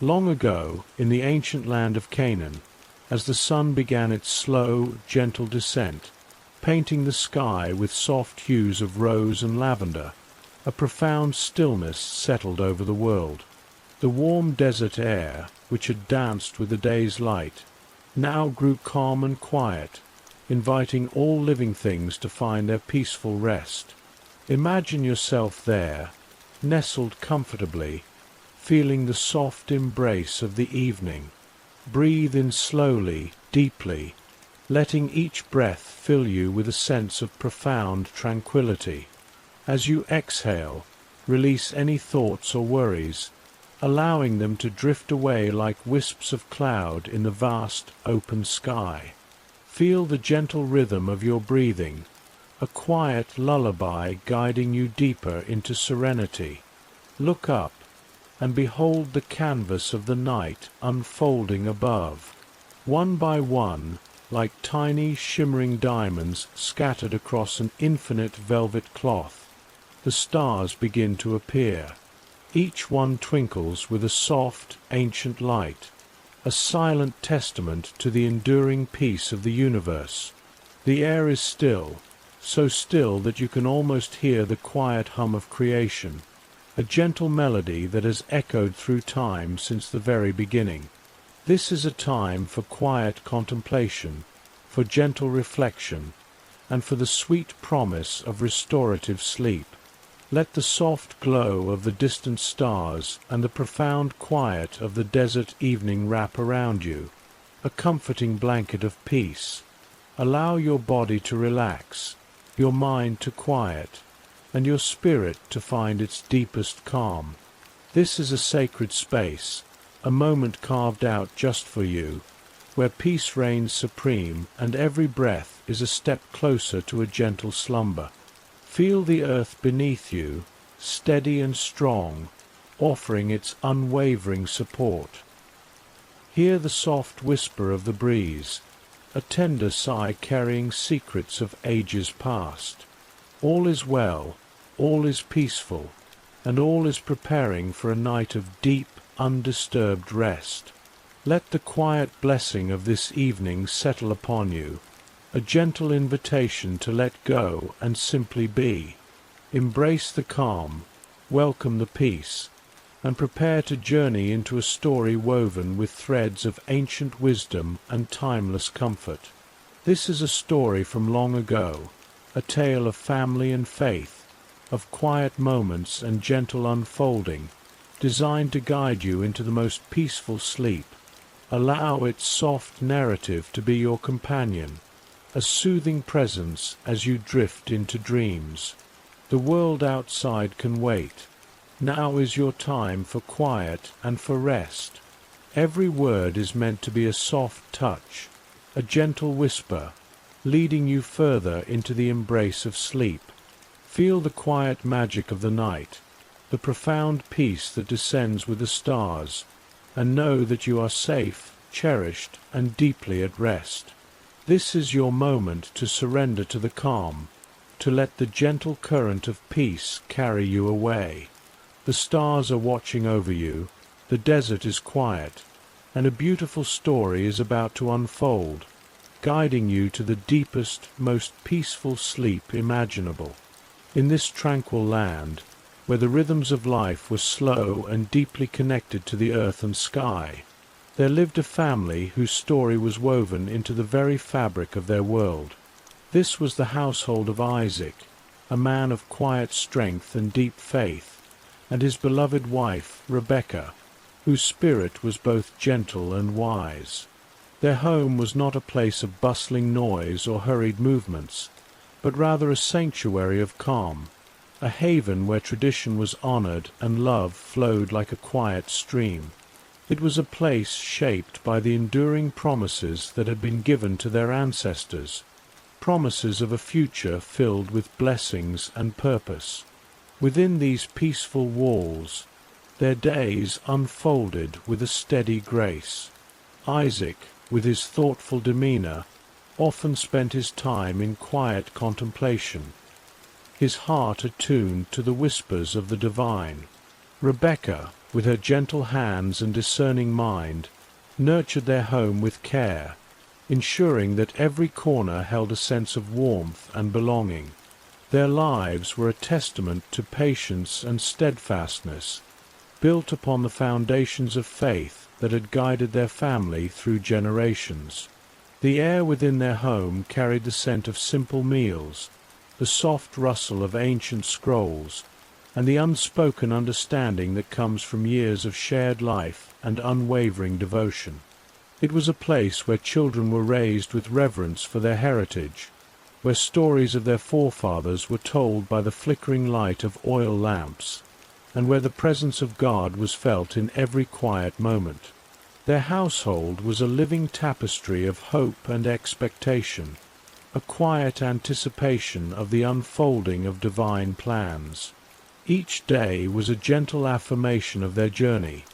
Long ago, in the ancient land of Canaan, as the sun began its slow, gentle descent, painting the sky with soft hues of rose and lavender, a profound stillness settled over the world. The warm desert air, which had danced with the day's light, now grew calm and quiet, inviting all living things to find their peaceful rest. Imagine yourself there, nestled comfortably, feeling the soft embrace of the evening. Breathe in slowly, deeply, letting each breath fill you with a sense of profound tranquility. As you exhale, release any thoughts or worries, allowing them to drift away like wisps of cloud in the vast, open sky. Feel the gentle rhythm of your breathing, a quiet lullaby guiding you deeper into serenity. Look up and behold the canvas of the night unfolding above. One by one, like tiny shimmering diamonds scattered across an infinite velvet cloth, the stars begin to appear. Each one twinkles with a soft, ancient light, a silent testament to the enduring peace of the universe. The air is still, so still that you can almost hear the quiet hum of creation, a gentle melody that has echoed through time since the very beginning. This is a time for quiet contemplation, for gentle reflection, and for the sweet promise of restorative sleep. Let the soft glow of the distant stars and the profound quiet of the desert evening wrap around you, a comforting blanket of peace. Allow your body to relax, your mind to quiet, and your spirit to find its deepest calm. This is a sacred space, a moment carved out just for you, where peace reigns supreme and every breath is a step closer to a gentle slumber. Feel the earth beneath you, steady and strong, offering its unwavering support. Hear the soft whisper of the breeze, a tender sigh carrying secrets of ages past. All is well, all is peaceful, and all is preparing for a night of deep, undisturbed rest. Let the quiet blessing of this evening settle upon you, a gentle invitation to let go and simply be. Embrace the calm, welcome the peace, and prepare to journey into a story woven with threads of ancient wisdom and timeless comfort. This is a story from long ago, a tale of family and faith, of quiet moments and gentle unfolding, designed to guide you into the most peaceful sleep. Allow its soft narrative to be your companion, a soothing presence as you drift into dreams. The world outside can wait. Now is your time for quiet and for rest. Every word is meant to be a soft touch, a gentle whisper, leading you further into the embrace of sleep. Feel the quiet magic of the night, the profound peace that descends with the stars, and know that you are safe, cherished, and deeply at rest. This is your moment to surrender to the calm, to let the gentle current of peace carry you away. The stars are watching over you, the desert is quiet, and a beautiful story is about to unfold, guiding you to the deepest, most peaceful sleep imaginable. In this tranquil land, where the rhythms of life were slow and deeply connected to the earth and sky, there lived a family whose story was woven into the very fabric of their world. This was the household of Isaac, a man of quiet strength and deep faith, and his beloved wife, Rebekah, whose spirit was both gentle and wise. Their home was not a place of bustling noise or hurried movements, but rather a sanctuary of calm, a haven where tradition was honored and love flowed like a quiet stream. It was a place shaped by the enduring promises that had been given to their ancestors, promises of a future filled with blessings and purpose. Within these peaceful walls, their days unfolded with a steady grace. Isaac, with his thoughtful demeanor, often spent his time in quiet contemplation, his heart attuned to the whispers of the divine. Rebekah, with her gentle hands and discerning mind, nurtured their home with care, ensuring that every corner held a sense of warmth and belonging. Their lives were a testament to patience and steadfastness, built upon the foundations of faith that had guided their family through generations. The air within their home carried the scent of simple meals, the soft rustle of ancient scrolls, and the unspoken understanding that comes from years of shared life and unwavering devotion. It was a place where children were raised with reverence for their heritage, where stories of their forefathers were told by the flickering light of oil lamps, and where the presence of God was felt in every quiet moment. Their household was a living tapestry of hope and expectation, a quiet anticipation of the unfolding of divine plans. Each day was a gentle affirmation of their journey,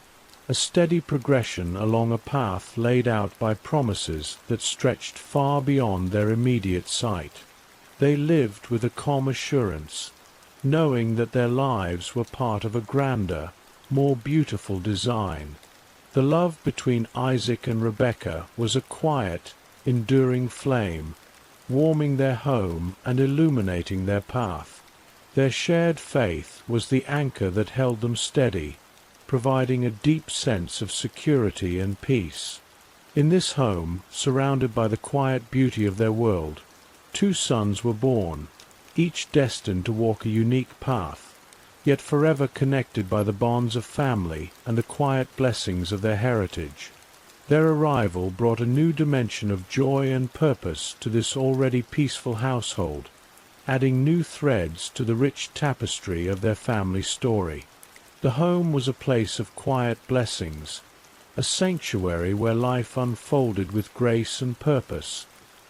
a steady progression along a path laid out by promises that stretched far beyond their immediate sight. They lived with a calm assurance, knowing that their lives were part of a grander, more beautiful design. The love between Isaac and Rebekah was a quiet, enduring flame, warming their home and illuminating their path. Their shared faith was the anchor that held them steady, providing a deep sense of security and peace. In this home, surrounded by the quiet beauty of their world, 2 sons were born, each destined to walk a unique path, yet forever connected by the bonds of family and the quiet blessings of their heritage. Their arrival brought a new dimension of joy and purpose to this already peaceful household, adding new threads to the rich tapestry of their family story. The home was a place of quiet blessings, a sanctuary where life unfolded with grace and purpose,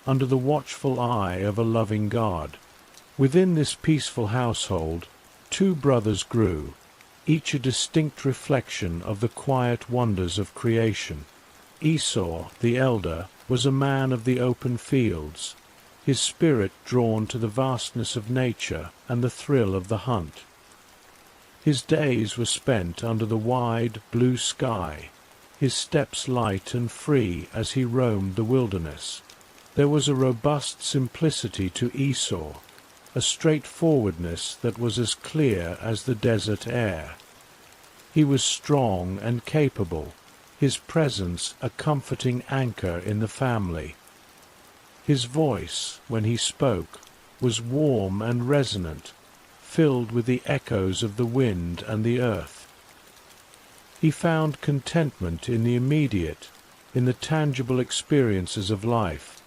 under the watchful eye of a loving God. Within this peaceful household, 2 brothers grew, each a distinct reflection of the quiet wonders of creation. Esau, the elder, was a man of the open fields, his spirit drawn to the vastness of nature and the thrill of the hunt. His days were spent under the wide, blue sky, his steps light and free as he roamed the wilderness. There was a robust simplicity to Esau, a straightforwardness that was as clear as the desert air. He was strong and capable, his presence a comforting anchor in the family. His voice, when he spoke, was warm and resonant, filled with the echoes of the wind and the earth. He found contentment in the immediate, in the tangible experiences of life,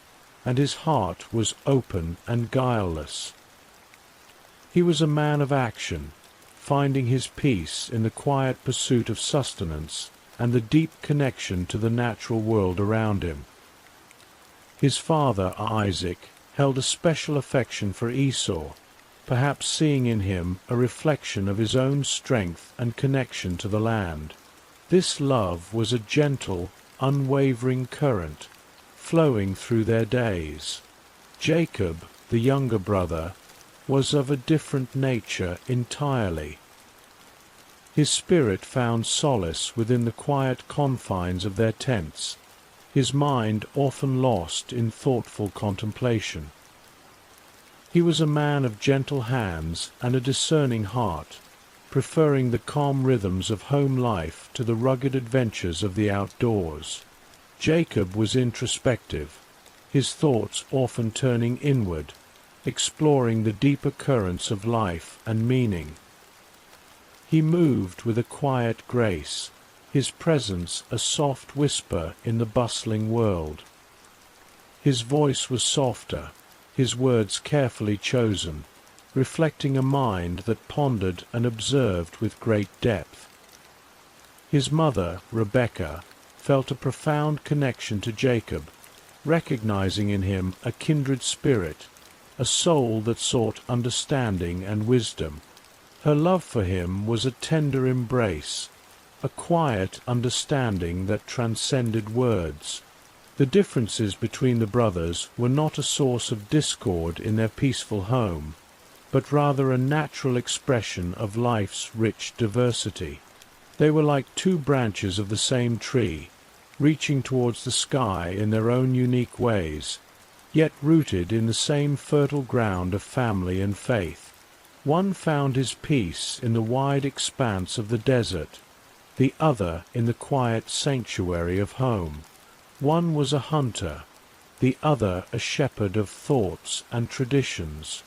and his heart was open and guileless. He was a man of action, finding his peace in the quiet pursuit of sustenance and the deep connection to the natural world around him. His father, Isaac, held a special affection for Esau, perhaps seeing in him a reflection of his own strength and connection to the land. This love was a gentle, unwavering current, flowing through their days. Jacob, the younger brother, was of a different nature entirely. His spirit found solace within the quiet confines of their tents, his mind often lost in thoughtful contemplation. He was a man of gentle hands and a discerning heart, preferring the calm rhythms of home life to the rugged adventures of the outdoors. Jacob was introspective, his thoughts often turning inward, exploring the deeper currents of life and meaning. He moved with a quiet grace, his presence a soft whisper in the bustling world. His voice was softer, his words carefully chosen, reflecting a mind that pondered and observed with great depth. His mother, Rebekah, felt a profound connection to Jacob, recognizing in him a kindred spirit, a soul that sought understanding and wisdom. Her love for him was a tender embrace, a quiet understanding that transcended words. The differences between the brothers were not a source of discord in their peaceful home, but rather a natural expression of life's rich diversity. They were like two branches of the same tree, reaching towards the sky in their own unique ways, yet rooted in the same fertile ground of family and faith. One found his peace in the wide expanse of the desert, the other in the quiet sanctuary of home. One was a hunter, the other a shepherd of thoughts and traditions.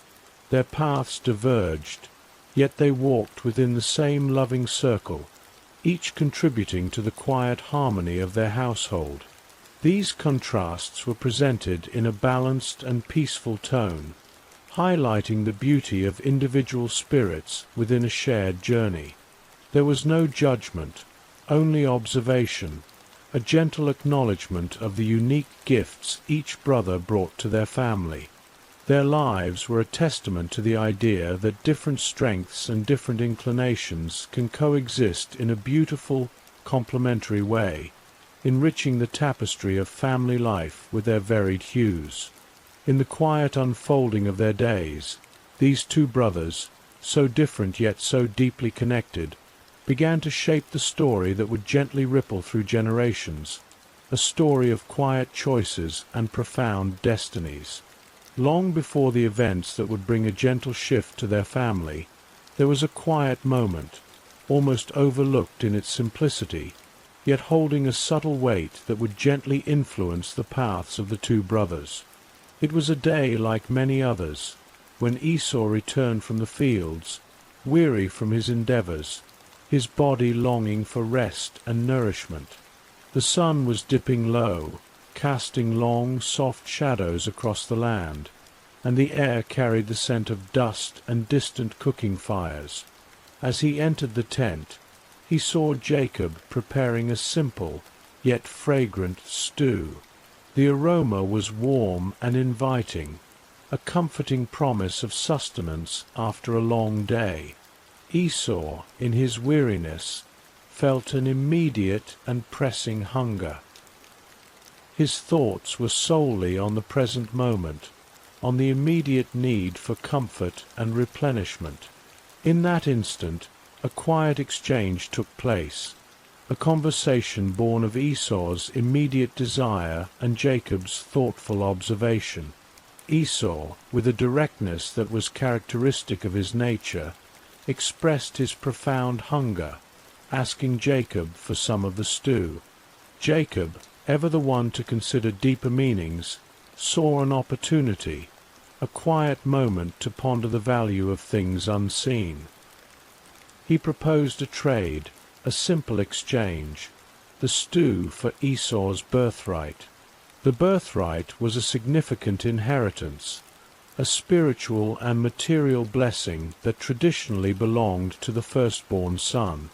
Their paths diverged, yet they walked within the same loving circle, each contributing to the quiet harmony of their household. These contrasts were presented in a balanced and peaceful tone, highlighting the beauty of individual spirits within a shared journey. There was no judgment, only observation, a gentle acknowledgement of the unique gifts each brother brought to their family. Their lives were a testament to the idea that different strengths and different inclinations can coexist in a beautiful, complementary way, enriching the tapestry of family life with their varied hues. In the quiet unfolding of their days, these two brothers, so different yet so deeply connected, began to shape the story that would gently ripple through generations, a story of quiet choices and profound destinies. Long before the events that would bring a gentle shift to their family, there was a quiet moment, almost overlooked in its simplicity, yet holding a subtle weight that would gently influence the paths of the two brothers. It was a day like many others, when Esau returned from the fields, weary from his endeavors, his body longing for rest and nourishment. The sun was dipping low, casting long, soft shadows across the land, and the air carried the scent of dust and distant cooking fires. As he entered the tent, he saw Jacob preparing a simple, yet fragrant stew. The aroma was warm and inviting, a comforting promise of sustenance after a long day. Esau, in his weariness, felt an immediate and pressing hunger. His thoughts were solely on the present moment, on the immediate need for comfort and replenishment. In that instant, a quiet exchange took place, a conversation born of Esau's immediate desire and Jacob's thoughtful observation. Esau, with a directness that was characteristic of his nature, expressed his profound hunger, asking Jacob for some of the stew. Jacob, ever the one to consider deeper meanings, saw an opportunity, a quiet moment to ponder the value of things unseen. He proposed a trade, a simple exchange, the stew for Esau's birthright. The birthright was a significant inheritance, a spiritual and material blessing that traditionally belonged to the firstborn son.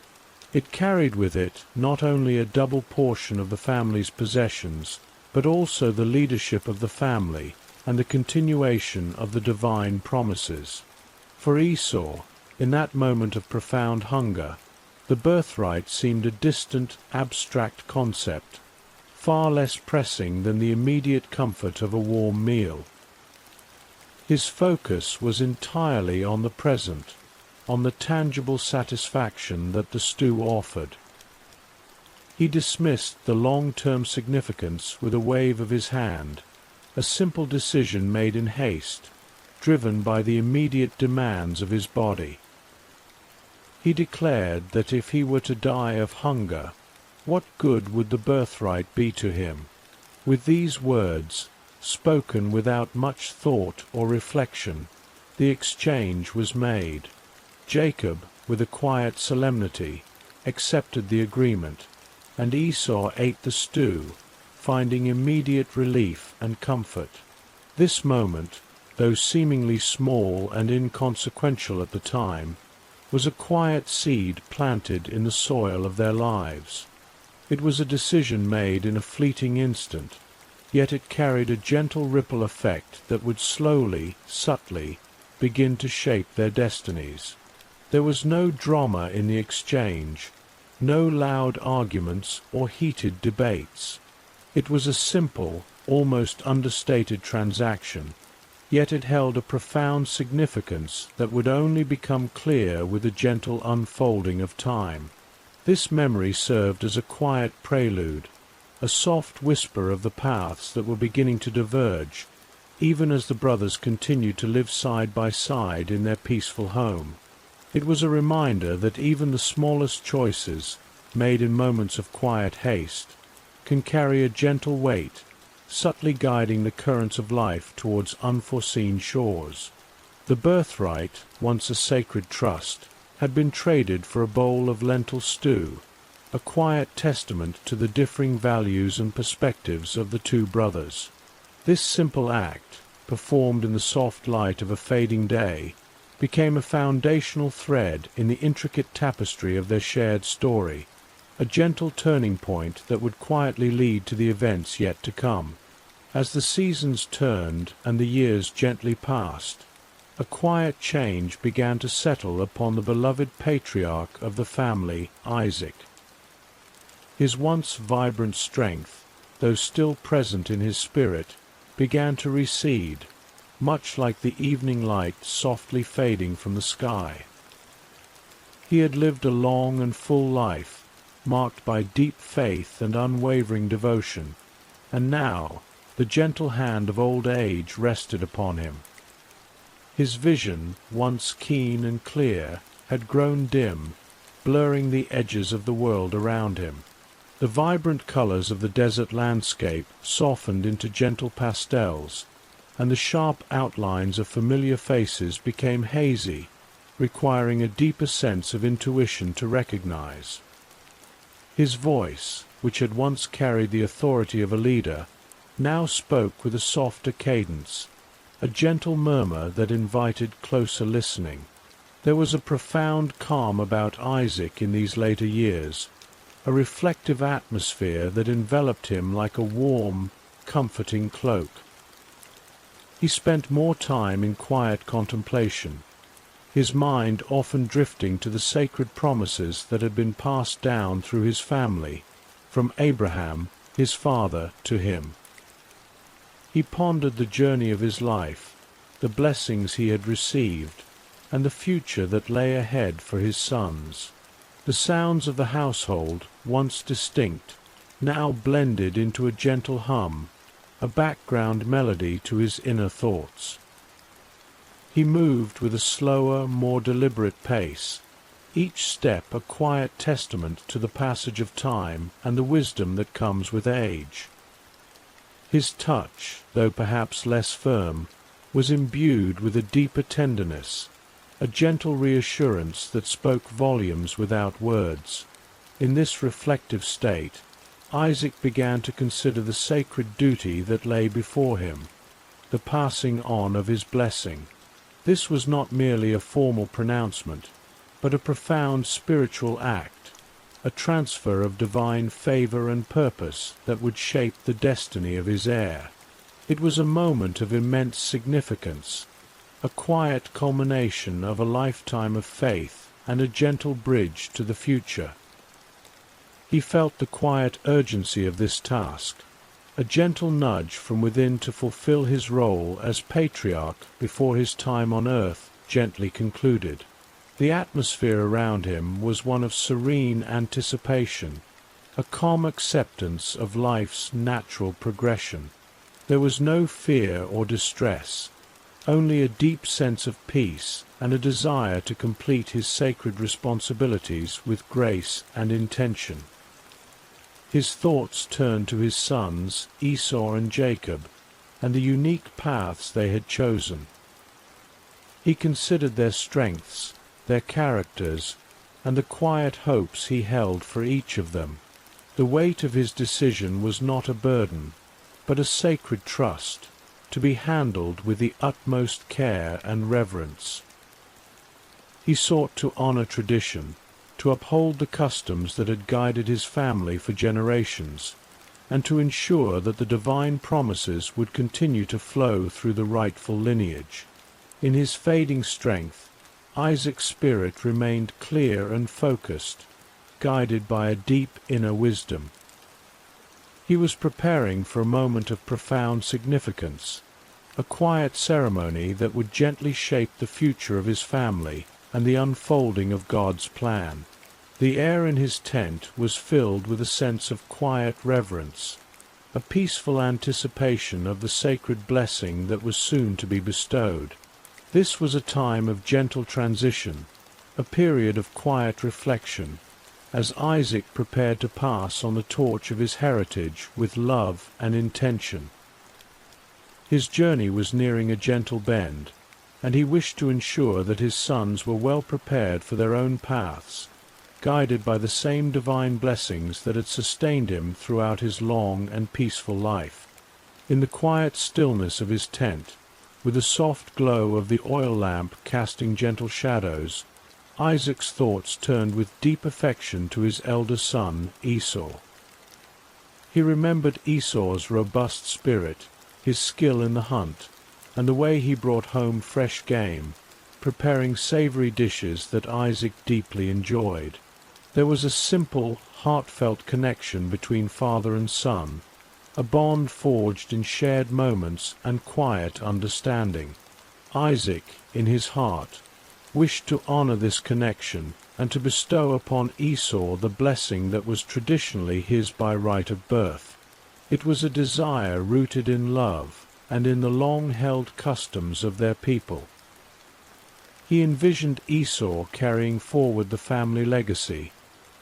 It carried with it not only a double portion of the family's possessions, but also the leadership of the family and the continuation of the divine promises. For Esau, in that moment of profound hunger, the birthright seemed a distant, abstract concept, far less pressing than the immediate comfort of a warm meal. His focus was entirely on the present, on the tangible satisfaction that the stew offered. He dismissed the long-term significance with a wave of his hand, a simple decision made in haste, driven by the immediate demands of his body. He declared that if he were to die of hunger, what good would the birthright be to him? With these words, spoken without much thought or reflection, the exchange was made. Jacob, with a quiet solemnity, accepted the agreement, and Esau ate the stew, finding immediate relief and comfort. This moment, though seemingly small and inconsequential at the time, was a quiet seed planted in the soil of their lives. It was a decision made in a fleeting instant, yet it carried a gentle ripple effect that would slowly, subtly, begin to shape their destinies. There was no drama in the exchange, no loud arguments or heated debates. It was a simple, almost understated transaction, yet it held a profound significance that would only become clear with a gentle unfolding of time. This memory served as a quiet prelude, a soft whisper of the paths that were beginning to diverge, even as the brothers continued to live side by side in their peaceful home. It was a reminder that even the smallest choices, made in moments of quiet haste, can carry a gentle weight, subtly guiding the currents of life towards unforeseen shores. The birthright, once a sacred trust, had been traded for a bowl of lentil stew, a quiet testament to the differing values and perspectives of the two brothers. This simple act, performed in the soft light of a fading day, became a foundational thread in the intricate tapestry of their shared story, a gentle turning point that would quietly lead to the events yet to come. As the seasons turned and the years gently passed, a quiet change began to settle upon the beloved patriarch of the family, Isaac. His once vibrant strength, though still present in his spirit, began to recede, much like the evening light softly fading from the sky. He had lived a long and full life, marked by deep faith and unwavering devotion, and now the gentle hand of old age rested upon him. His vision, once keen and clear, had grown dim, blurring the edges of the world around him. The vibrant colors of the desert landscape softened into gentle pastels, and the sharp outlines of familiar faces became hazy, requiring a deeper sense of intuition to recognize. His voice, which had once carried the authority of a leader, now spoke with a softer cadence, a gentle murmur that invited closer listening. There was a profound calm about Isaac in these later years, a reflective atmosphere that enveloped him like a warm, comforting cloak. He spent more time in quiet contemplation, his mind often drifting to the sacred promises that had been passed down through his family, from Abraham, his father, to him. He pondered the journey of his life, the blessings he had received, and the future that lay ahead for his sons. The sounds of the household, once distinct, now blended into a gentle hum, a background melody to his inner thoughts. He moved with a slower, more deliberate pace, each step a quiet testament to the passage of time and the wisdom that comes with age. His touch, though perhaps less firm, was imbued with a deeper tenderness, a gentle reassurance that spoke volumes without words. In this reflective state, Isaac began to consider the sacred duty that lay before him, the passing on of his blessing. This was not merely a formal pronouncement, but a profound spiritual act, a transfer of divine favor and purpose that would shape the destiny of his heir. It was a moment of immense significance, a quiet culmination of a lifetime of faith and a gentle bridge to the future. He felt the quiet urgency of this task, a gentle nudge from within to fulfill his role as patriarch before his time on earth gently concluded. The atmosphere around him was one of serene anticipation, a calm acceptance of life's natural progression. There was no fear or distress, only a deep sense of peace and a desire to complete his sacred responsibilities with grace and intention. His thoughts turned to his sons, Esau and Jacob, and the unique paths they had chosen. He considered their strengths, their characters, and the quiet hopes he held for each of them. The weight of his decision was not a burden, but a sacred trust, to be handled with the utmost care and reverence. He sought to honor tradition, to uphold the customs that had guided his family for generations, and to ensure that the divine promises would continue to flow through the rightful lineage. In his fading strength, Isaac's spirit remained clear and focused, guided by a deep inner wisdom. He was preparing for a moment of profound significance, a quiet ceremony that would gently shape the future of his family and the unfolding of God's plan. The air in his tent was filled with a sense of quiet reverence, a peaceful anticipation of the sacred blessing that was soon to be bestowed. This was a time of gentle transition, a period of quiet reflection, as Isaac prepared to pass on the torch of his heritage with love and intention. His journey was nearing a gentle bend, and he wished to ensure that his sons were well prepared for their own paths, guided by the same divine blessings that had sustained him throughout his long and peaceful life. In the quiet stillness of his tent, with the soft glow of the oil lamp casting gentle shadows, Isaac's thoughts turned with deep affection to his elder son, Esau. He remembered Esau's robust spirit, his skill in the hunt, and the way he brought home fresh game, preparing savory dishes that Isaac deeply enjoyed. There was a simple, heartfelt connection between father and son, a bond forged in shared moments and quiet understanding. Isaac, in his heart, wished to honor this connection and to bestow upon Esau the blessing that was traditionally his by right of birth. It was a desire rooted in love and in the long-held customs of their people. He envisioned Esau carrying forward the family legacy,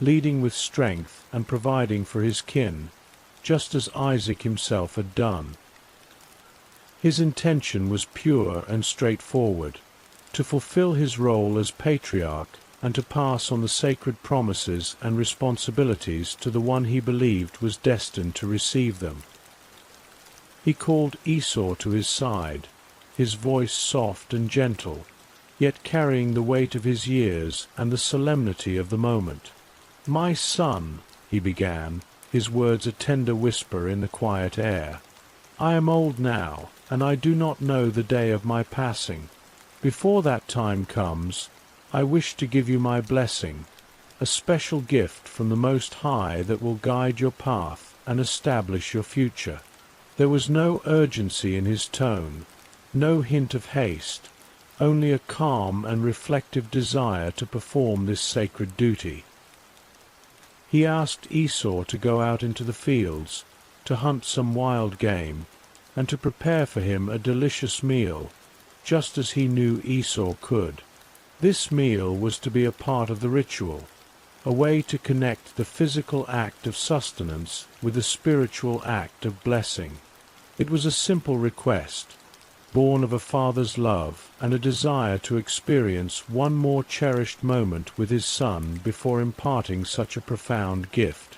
leading with strength and providing for his kin, just as Isaac himself had done. His intention was pure and straightforward, to fulfill his role as patriarch and to pass on the sacred promises and responsibilities to the one he believed was destined to receive them. He called Esau to his side, his voice soft and gentle, yet carrying the weight of his years and the solemnity of the moment. "My son," he began, his words a tender whisper in the quiet air, "I am old now, and I do not know the day of my passing. Before that time comes, I wish to give you my blessing, a special gift from the Most High that will guide your path and establish your future." There was no urgency in his tone, no hint of haste, only a calm and reflective desire to perform this sacred duty. He asked Esau to go out into the fields, to hunt some wild game, and to prepare for him a delicious meal, just as he knew Esau could. This meal was to be a part of the ritual, a way to connect the physical act of sustenance with the spiritual act of blessing. It was a simple request, born of a father's love and a desire to experience one more cherished moment with his son before imparting such a profound gift.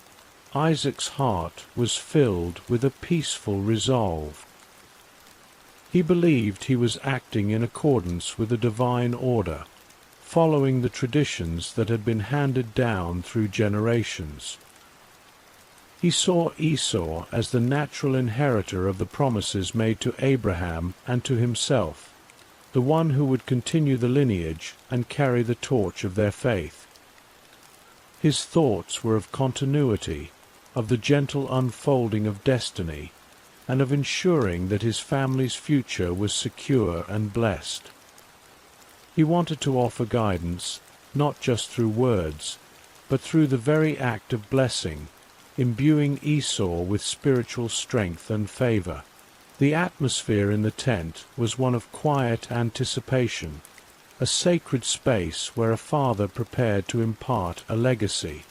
Isaac's heart was filled with a peaceful resolve. He believed he was acting in accordance with a divine order, following the traditions that had been handed down through generations. He saw Esau as the natural inheritor of the promises made to Abraham and to himself, the one who would continue the lineage and carry the torch of their faith. His thoughts were of continuity, of the gentle unfolding of destiny, and of ensuring that his family's future was secure and blessed. He wanted to offer guidance, not just through words, but through the very act of blessing, imbuing Esau with spiritual strength and favor. The atmosphere in the tent was one of quiet anticipation, a sacred space where a father prepared to impart a legacy.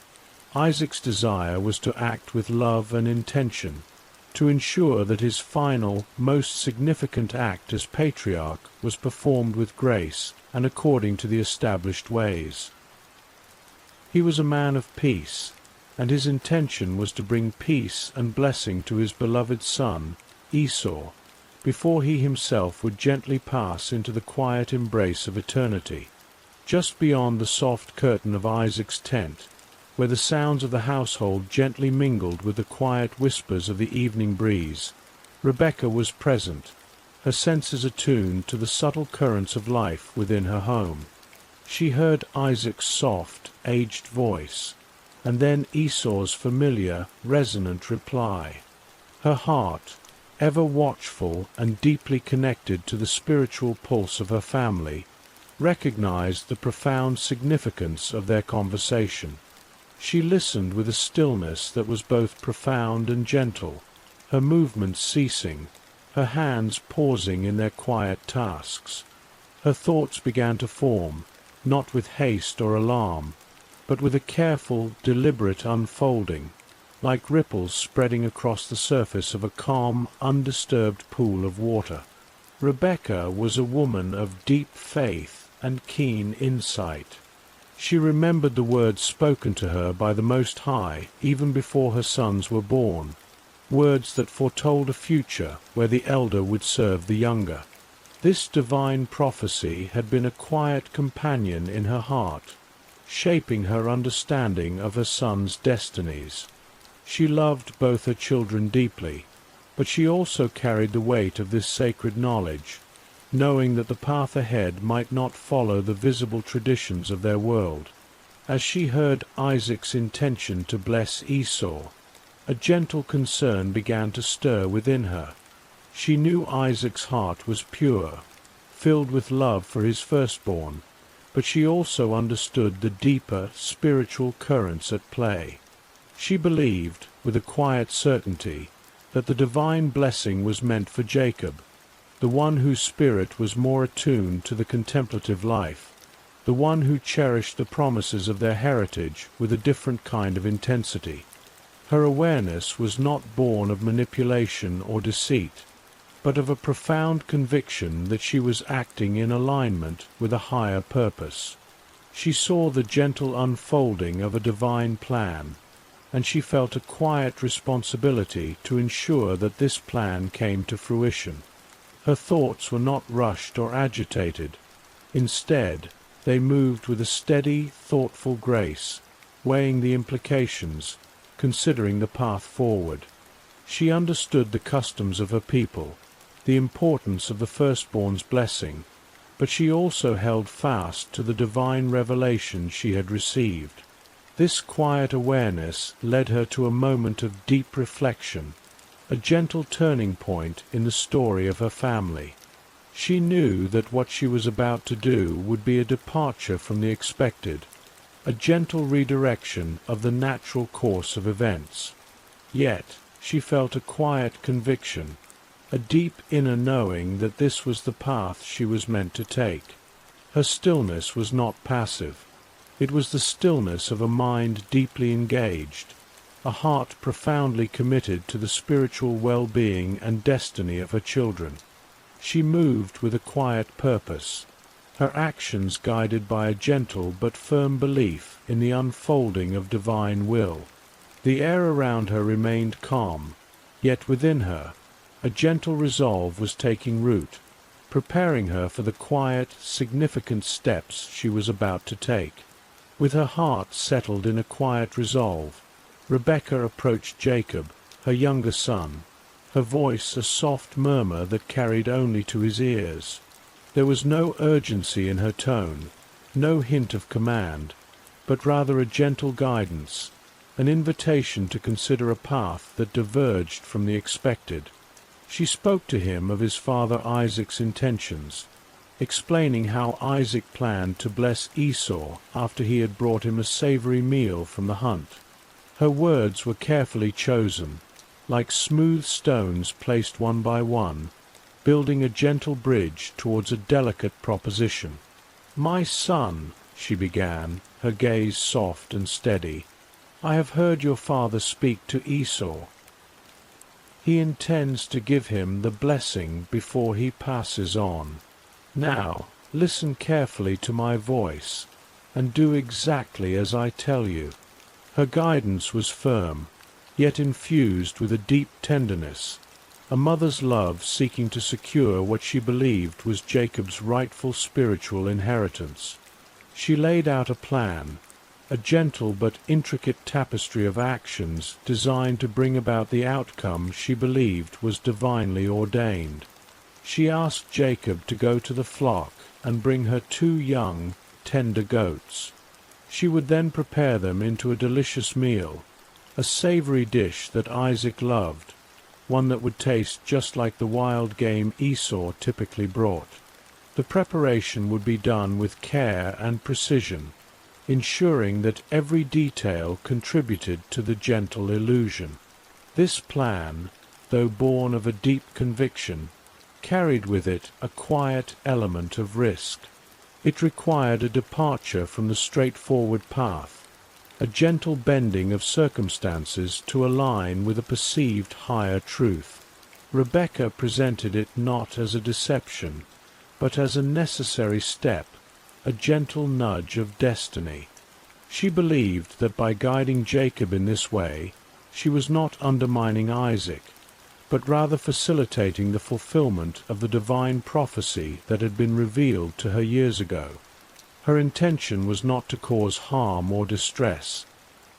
Isaac's desire was to act with love and intention, to ensure that his final, most significant act as patriarch was performed with grace and according to the established ways. He was a man of peace, and his intention was to bring peace and blessing to his beloved son, Esau, before he himself would gently pass into the quiet embrace of eternity. Just beyond the soft curtain of Isaac's tent, where the sounds of the household gently mingled with the quiet whispers of the evening breeze, Rebekah was present, her senses attuned to the subtle currents of life within her home. She heard Isaac's soft, aged voice, and then Esau's familiar, resonant reply. Her heart, ever watchful and deeply connected to the spiritual pulse of her family, recognized the profound significance of their conversation. She listened with a stillness that was both profound and gentle, her movements ceasing, her hands pausing in their quiet tasks. Her thoughts began to form, not with haste or alarm, but with a careful, deliberate unfolding, like ripples spreading across the surface of a calm, undisturbed pool of water. Rebecca was a woman of deep faith and keen insight. She remembered the words spoken to her by the Most High even before her sons were born, words that foretold a future where the elder would serve the younger. This divine prophecy had been a quiet companion in her heart, shaping her understanding of her sons' destinies. She loved both her children deeply, but she also carried the weight of this sacred knowledge, knowing that the path ahead might not follow the visible traditions of their world. As she heard Isaac's intention to bless Esau, a gentle concern began to stir within her. She knew Isaac's heart was pure, filled with love for his firstborn, but she also understood the deeper spiritual currents at play. She believed, with a quiet certainty, that the divine blessing was meant for Jacob, the one whose spirit was more attuned to the contemplative life, the one who cherished the promises of their heritage with a different kind of intensity. Her awareness was not born of manipulation or deceit, but of a profound conviction that she was acting in alignment with a higher purpose. She saw the gentle unfolding of a divine plan, and she felt a quiet responsibility to ensure that this plan came to fruition. Her thoughts were not rushed or agitated. Instead, they moved with a steady, thoughtful grace, weighing the implications, considering the path forward. She understood the customs of her people, the importance of the firstborn's blessing, but she also held fast to the divine revelation she had received. This quiet awareness led her to a moment of deep reflection, a gentle turning point in the story of her family. She knew that what she was about to do would be a departure from the expected, a gentle redirection of the natural course of events. Yet she felt a quiet conviction, a deep inner knowing that this was the path she was meant to take. Her stillness was not passive. It was the stillness of a mind deeply engaged, a heart profoundly committed to the spiritual well-being and destiny of her children. She moved with a quiet purpose, her actions guided by a gentle but firm belief in the unfolding of divine will. The air around her remained calm, yet within her a gentle resolve was taking root, preparing her for the quiet, significant steps she was about to take. With her heart settled in a quiet resolve, Rebecca approached Jacob, her younger son, her voice a soft murmur that carried only to his ears. There was no urgency in her tone, no hint of command, but rather a gentle guidance, an invitation to consider a path that diverged from the expected. She spoke to him of his father Isaac's intentions, explaining how Isaac planned to bless Esau after he had brought him a savory meal from the hunt. Her words were carefully chosen, like smooth stones placed one by one, building a gentle bridge towards a delicate proposition. "My son," she began, her gaze soft and steady, "I have heard your father speak to Esau. He intends to give him the blessing before he passes on. Now, listen carefully to my voice, and do exactly as I tell you." Her guidance was firm, yet infused with a deep tenderness, a mother's love seeking to secure what she believed was Jacob's rightful spiritual inheritance. She laid out a plan, a gentle but intricate tapestry of actions designed to bring about the outcome she believed was divinely ordained. She asked Jacob to go to the flock and bring her 2 young, tender goats. She would then prepare them into a delicious meal, a savory dish that Isaac loved, one that would taste just like the wild game Esau typically brought. The preparation would be done with care and precision, ensuring that every detail contributed to the gentle illusion. This plan, though born of a deep conviction, carried with it a quiet element of risk. It required a departure from the straightforward path, a gentle bending of circumstances to align with a perceived higher truth. Rebecca presented it not as a deception, but as a necessary step, a gentle nudge of destiny. She believed that by guiding Jacob in this way, she was not undermining Isaac, but rather facilitating the fulfillment of the divine prophecy that had been revealed to her years ago. Her intention was not to cause harm or distress,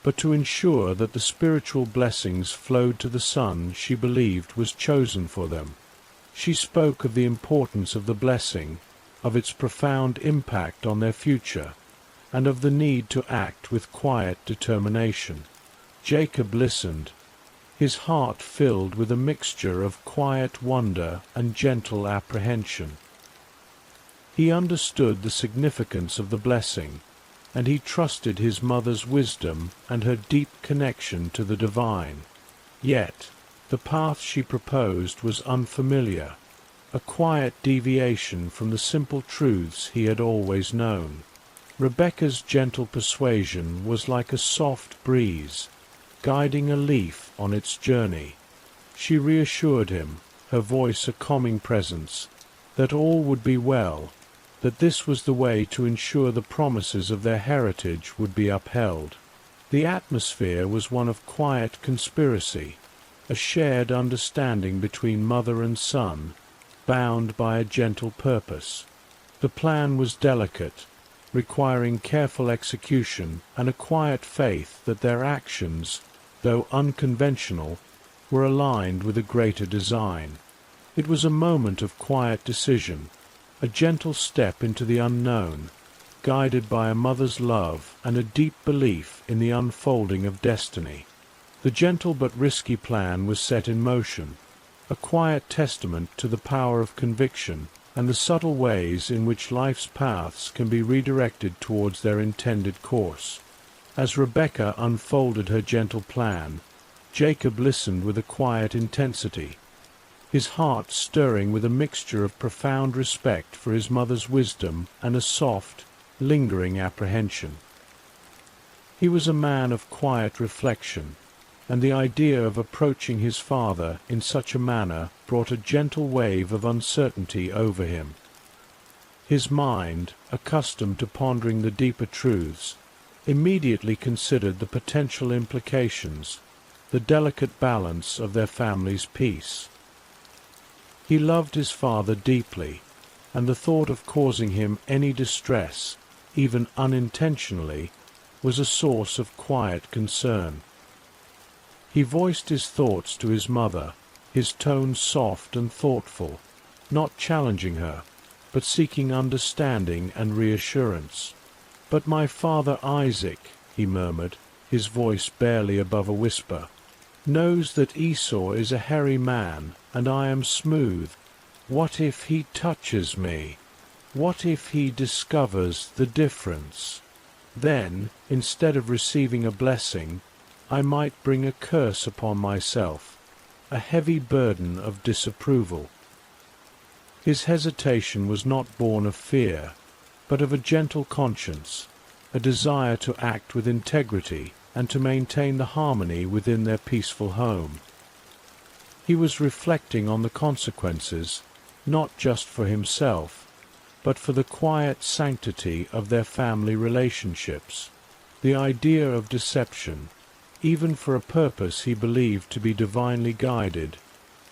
but to ensure that the spiritual blessings flowed to the son she believed was chosen for them. She spoke of the importance of the blessing, of its profound impact on their future, and of the need to act with quiet determination. Jacob listened, his heart filled with a mixture of quiet wonder and gentle apprehension. He understood the significance of the blessing, and he trusted his mother's wisdom and her deep connection to the divine. Yet, the path she proposed was unfamiliar, a quiet deviation from the simple truths he had always known. Rebecca's gentle persuasion was like a soft breeze, guiding a leaf on its journey. She reassured him, her voice a calming presence, that all would be well, that this was the way to ensure the promises of their heritage would be upheld. The atmosphere was one of quiet conspiracy, a shared understanding between mother and son, bound by a gentle purpose. The plan was delicate, requiring careful execution and a quiet faith that their actions, though unconventional, were aligned with a greater design. It was a moment of quiet decision, a gentle step into the unknown, guided by a mother's love and a deep belief in the unfolding of destiny. The gentle but risky plan was set in motion, a quiet testament to the power of conviction and the subtle ways in which life's paths can be redirected towards their intended course. As Rebecca unfolded her gentle plan, Jacob listened with a quiet intensity, his heart stirring with a mixture of profound respect for his mother's wisdom and a soft, lingering apprehension. He was a man of quiet reflection, and the idea of approaching his father in such a manner brought a gentle wave of uncertainty over him. His mind, accustomed to pondering the deeper truths, immediately considered the potential implications, the delicate balance of their family's peace. He loved his father deeply, and the thought of causing him any distress, even unintentionally, was a source of quiet concern. He voiced his thoughts to his mother, his tone soft and thoughtful, not challenging her, but seeking understanding and reassurance. "But my father Isaac," he murmured, his voice barely above a whisper, "knows that Esau is a hairy man, and I am smooth. What if he touches me? What if he discovers the difference? Then, instead of receiving a blessing, I might bring a curse upon myself, a heavy burden of disapproval." His hesitation was not born of fear, but of a gentle conscience, a desire to act with integrity and to maintain the harmony within their peaceful home. He was reflecting on the consequences, not just for himself, but for the quiet sanctity of their family relationships. The idea of deception, even for a purpose he believed to be divinely guided,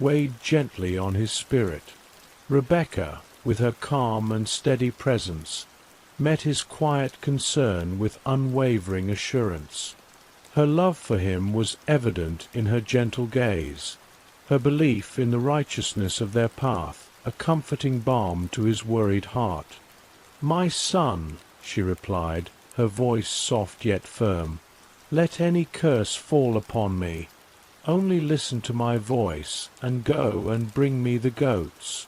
weighed gently on his spirit. Rebecca, with her calm and steady presence, met his quiet concern with unwavering assurance. Her love for him was evident in her gentle gaze, her belief in the righteousness of their path, a comforting balm to his worried heart. "My son," she replied, her voice soft yet firm, "let any curse fall upon me. Only listen to my voice, and go and bring me the goats."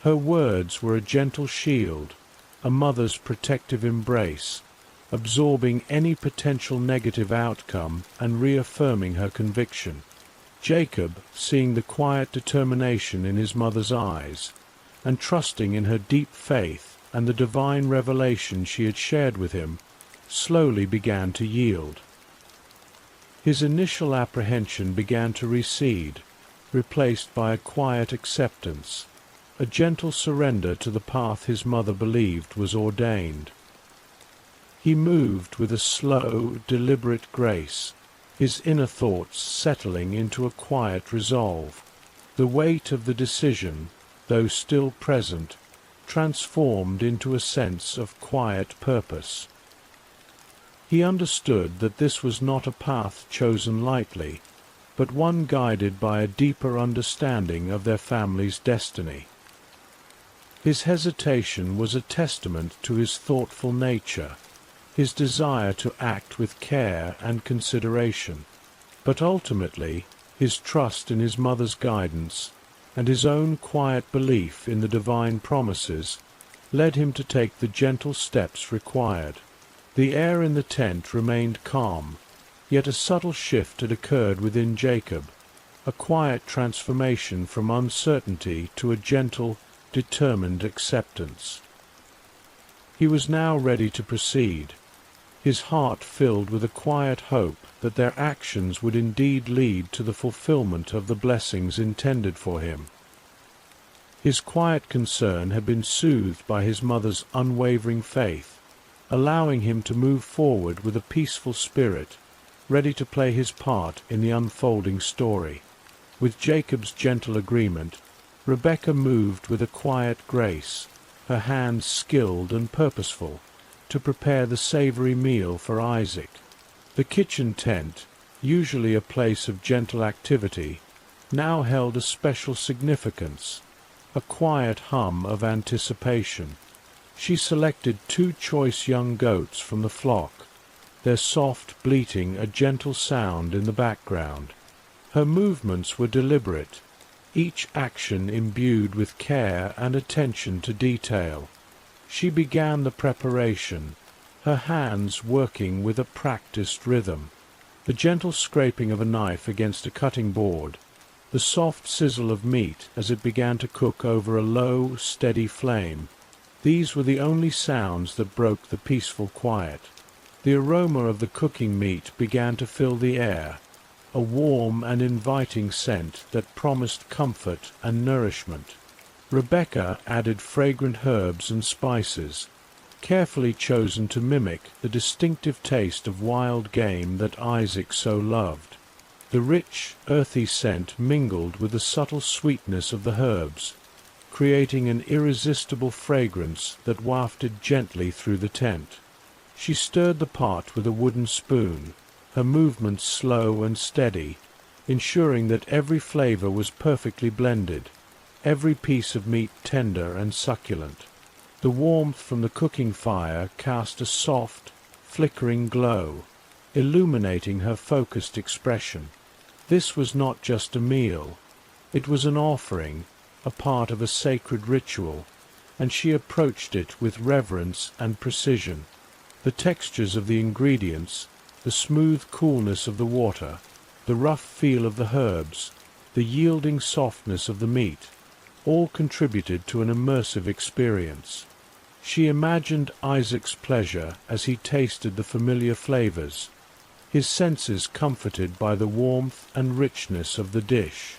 Her words were a gentle shield, a mother's protective embrace, absorbing any potential negative outcome and reaffirming her conviction. Jacob, seeing the quiet determination in his mother's eyes, and trusting in her deep faith and the divine revelation she had shared with him, slowly began to yield. His initial apprehension began to recede, replaced by a quiet acceptance, a gentle surrender to the path his mother believed was ordained. He moved with a slow, deliberate grace, his inner thoughts settling into a quiet resolve. The weight of the decision, though still present, transformed into a sense of quiet purpose. He understood that this was not a path chosen lightly, but one guided by a deeper understanding of their family's destiny. His hesitation was a testament to his thoughtful nature, his desire to act with care and consideration, but ultimately his trust in his mother's guidance and his own quiet belief in the divine promises led him to take the gentle steps required. The air in the tent remained calm, yet a subtle shift had occurred within Jacob, a quiet transformation from uncertainty to a gentle, determined acceptance. He was now ready to proceed, his heart filled with a quiet hope that their actions would indeed lead to the fulfillment of the blessings intended for him. His quiet concern had been soothed by his mother's unwavering faith, allowing him to move forward with a peaceful spirit, ready to play his part in the unfolding story. With Jacob's gentle agreement, Rebekah moved with a quiet grace, her hands skilled and purposeful, to prepare the savory meal for Isaac. The kitchen tent, usually a place of gentle activity, now held a special significance, a quiet hum of anticipation. She selected 2 choice young goats from the flock, their soft bleating a gentle sound in the background. Her movements were deliberate, each action imbued with care and attention to detail. She began the preparation, her hands working with a practiced rhythm. The gentle scraping of a knife against a cutting board, the soft sizzle of meat as it began to cook over a low, steady flame, these were the only sounds that broke the peaceful quiet. The aroma of the cooking meat began to fill the air, a warm and inviting scent that promised comfort and nourishment. Rebekah added fragrant herbs and spices, carefully chosen to mimic the distinctive taste of wild game that Isaac so loved. The rich, earthy scent mingled with the subtle sweetness of the herbs, creating an irresistible fragrance that wafted gently through the tent. She stirred the pot with a wooden spoon, her movements slow and steady, ensuring that every flavor was perfectly blended, every piece of meat tender and succulent. The warmth from the cooking fire cast a soft, flickering glow, illuminating her focused expression. This was not just a meal, it was an offering, a part of a sacred ritual, and she approached it with reverence and precision. The textures of the ingredients, the smooth coolness of the water, the rough feel of the herbs, the yielding softness of the meat, all contributed to an immersive experience. She imagined Isaac's pleasure as he tasted the familiar flavors, his senses comforted by the warmth and richness of the dish.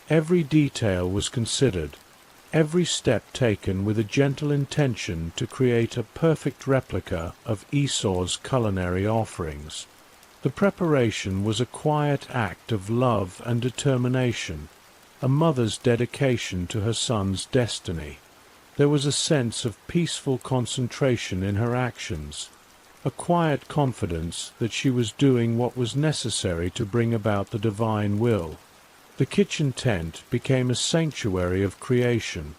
Every detail was considered, every step taken with a gentle intention to create a perfect replica of Esau's culinary offerings. The preparation was a quiet act of love and determination, a mother's dedication to her son's destiny. There was a sense of peaceful concentration in her actions, a quiet confidence that she was doing what was necessary to bring about the divine will. The kitchen tent became a sanctuary of creation,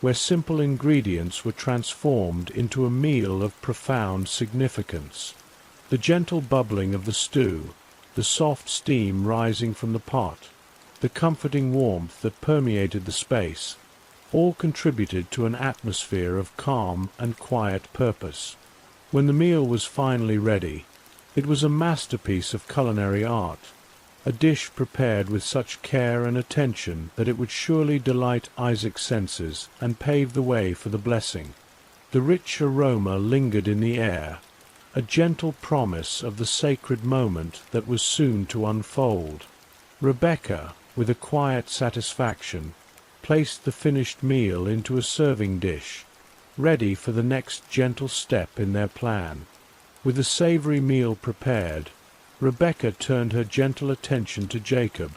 where simple ingredients were transformed into a meal of profound significance. The gentle bubbling of the stew, the soft steam rising from the pot, the comforting warmth that permeated the space, all contributed to an atmosphere of calm and quiet purpose. When the meal was finally ready, it was a masterpiece of culinary art, a dish prepared with such care and attention that it would surely delight Isaac's senses and pave the way for the blessing. The rich aroma lingered in the air, a gentle promise of the sacred moment that was soon to unfold. Rebekah, with a quiet satisfaction, placed the finished meal into a serving dish, ready for the next gentle step in their plan. With the savory meal prepared, Rebekah turned her gentle attention to Jacob,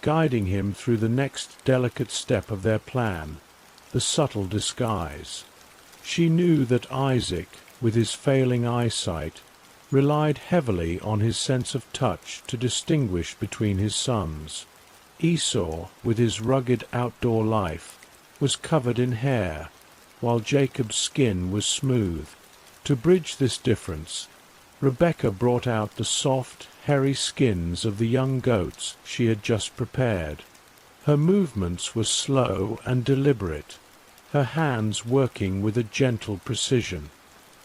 guiding him through the next delicate step of their plan, the subtle disguise. She knew that Isaac, with his failing eyesight, relied heavily on his sense of touch to distinguish between his sons. Esau, with his rugged outdoor life, was covered in hair, while Jacob's skin was smooth. To bridge this difference, Rebekah brought out the soft, hairy skins of the young goats she had just prepared. Her movements were slow and deliberate, her hands working with a gentle precision.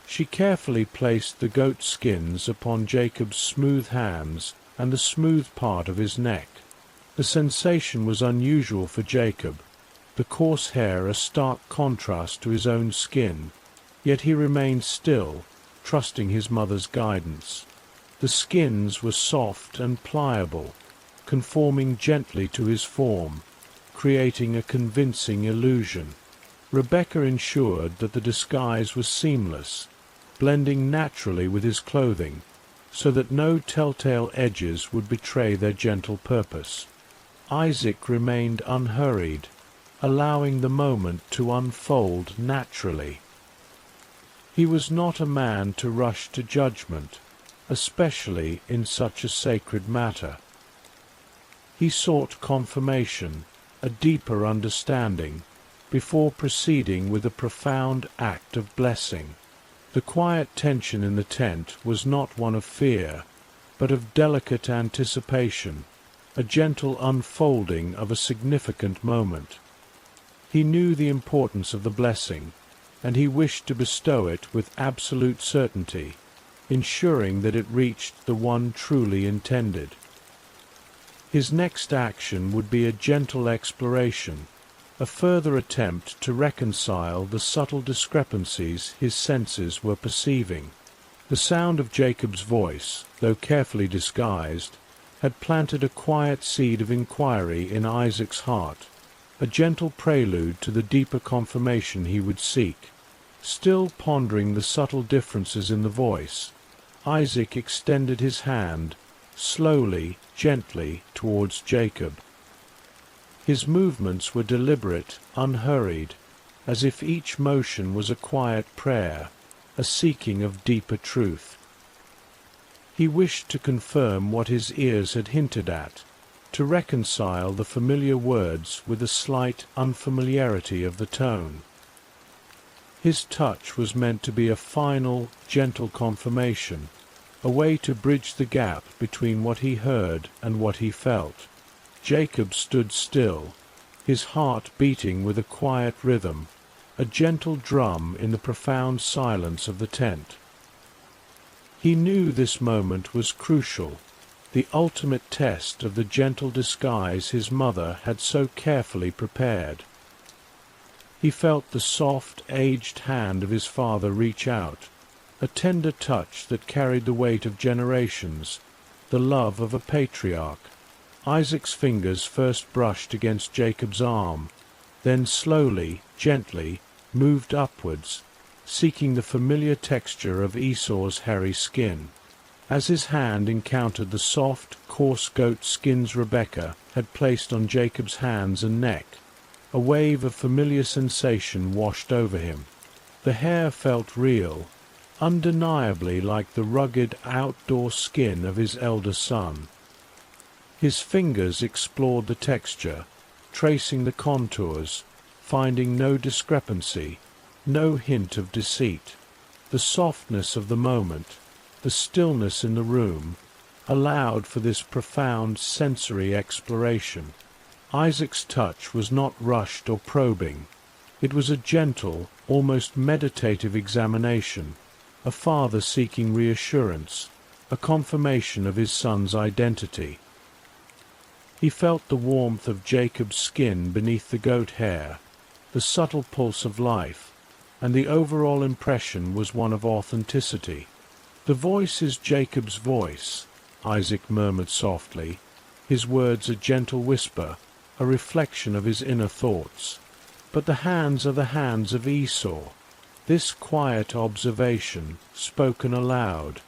She carefully placed the goat skins upon Jacob's smooth hands and the smooth part of his neck. The sensation was unusual for Jacob, the coarse hair a stark contrast to his own skin, yet he remained still, trusting his mother's guidance. The skins were soft and pliable, conforming gently to his form, creating a convincing illusion. Rebekah ensured that the disguise was seamless, blending naturally with his clothing, so that no telltale edges would betray their gentle purpose. Isaac remained unhurried, allowing the moment to unfold naturally. He was not a man to rush to judgment, especially in such a sacred matter. He sought confirmation, a deeper understanding, before proceeding with a profound act of blessing. The quiet tension in the tent was not one of fear, but of delicate anticipation, a gentle unfolding of a significant moment. He knew the importance of the blessing, and he wished to bestow it with absolute certainty, ensuring that it reached the one truly intended. His next action would be a gentle exploration, a further attempt to reconcile the subtle discrepancies his senses were perceiving. The sound of Jacob's voice, though carefully disguised, had planted a quiet seed of inquiry in Isaac's heart, a gentle prelude to the deeper confirmation he would seek. Still pondering the subtle differences in the voice, Isaac extended his hand, slowly, gently, towards Jacob. His movements were deliberate, unhurried, as if each motion was a quiet prayer, a seeking of deeper truth. He wished to confirm what his ears had hinted at, to reconcile the familiar words with a slight unfamiliarity of the tone. His touch was meant to be a final, gentle confirmation, a way to bridge the gap between what he heard and what he felt. Jacob stood still, his heart beating with a quiet rhythm, a gentle drum in the profound silence of the tent. He knew this moment was crucial, the ultimate test of the gentle disguise his mother had so carefully prepared. He felt the soft, aged hand of his father reach out, a tender touch that carried the weight of generations, the love of a patriarch. Isaac's fingers first brushed against Jacob's arm, then slowly, gently, moved upwards, seeking the familiar texture of Esau's hairy skin. As his hand encountered the soft, coarse goat skins Rebekah had placed on Jacob's hands and neck, a wave of familiar sensation washed over him. The hair felt real, undeniably like the rugged outdoor skin of his elder son. His fingers explored the texture, tracing the contours, finding no discrepancy, no hint of deceit. The softness of the moment, the stillness in the room, allowed for this profound sensory exploration. Isaac's touch was not rushed or probing. It was a gentle, almost meditative examination, a father seeking reassurance, a confirmation of his son's identity. He felt the warmth of Jacob's skin beneath the goat hair, the subtle pulse of life, and the overall impression was one of authenticity. "The voice is Jacob's voice," Isaac murmured softly, his words a gentle whisper, a reflection of his inner thoughts. "But the hands are the hands of Esau." This quiet observation, spoken aloud,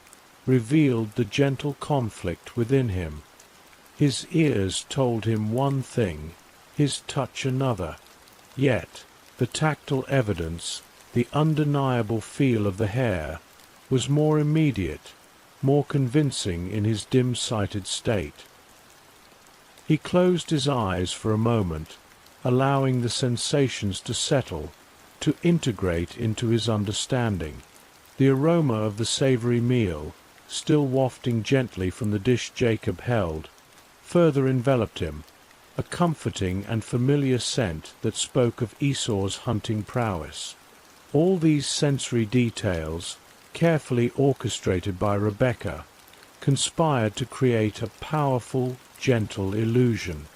revealed the gentle conflict within him. His ears told him one thing, his touch another. Yet the tactile evidence, the undeniable feel of the hair, was more immediate, more convincing in his dim-sighted state. He closed his eyes for a moment, allowing the sensations to settle, to integrate into his understanding. The aroma of the savory meal, still wafting gently from the dish Jacob held, further enveloped him, a comforting and familiar scent that spoke of Esau's hunting prowess. All these sensory details, carefully orchestrated by Rebekah, conspired to create a powerful, gentle illusion.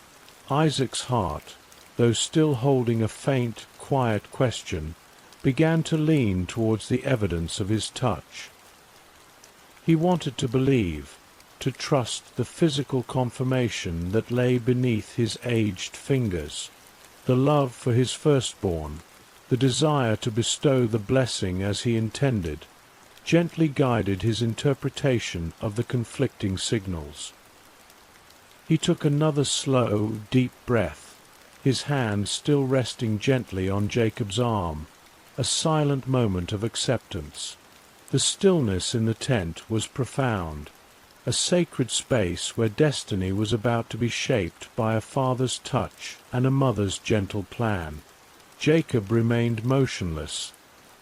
Isaac's heart, though still holding a faint, quiet question, began to lean towards the evidence of his touch. He wanted to believe, to trust the physical confirmation that lay beneath his aged fingers. The love for his firstborn, the desire to bestow the blessing as he intended, gently guided his interpretation of the conflicting signals. He took another slow, deep breath, his hand still resting gently on Jacob's arm, a silent moment of acceptance. The stillness in the tent was profound, a sacred space where destiny was about to be shaped by a father's touch and a mother's gentle plan. Jacob remained motionless,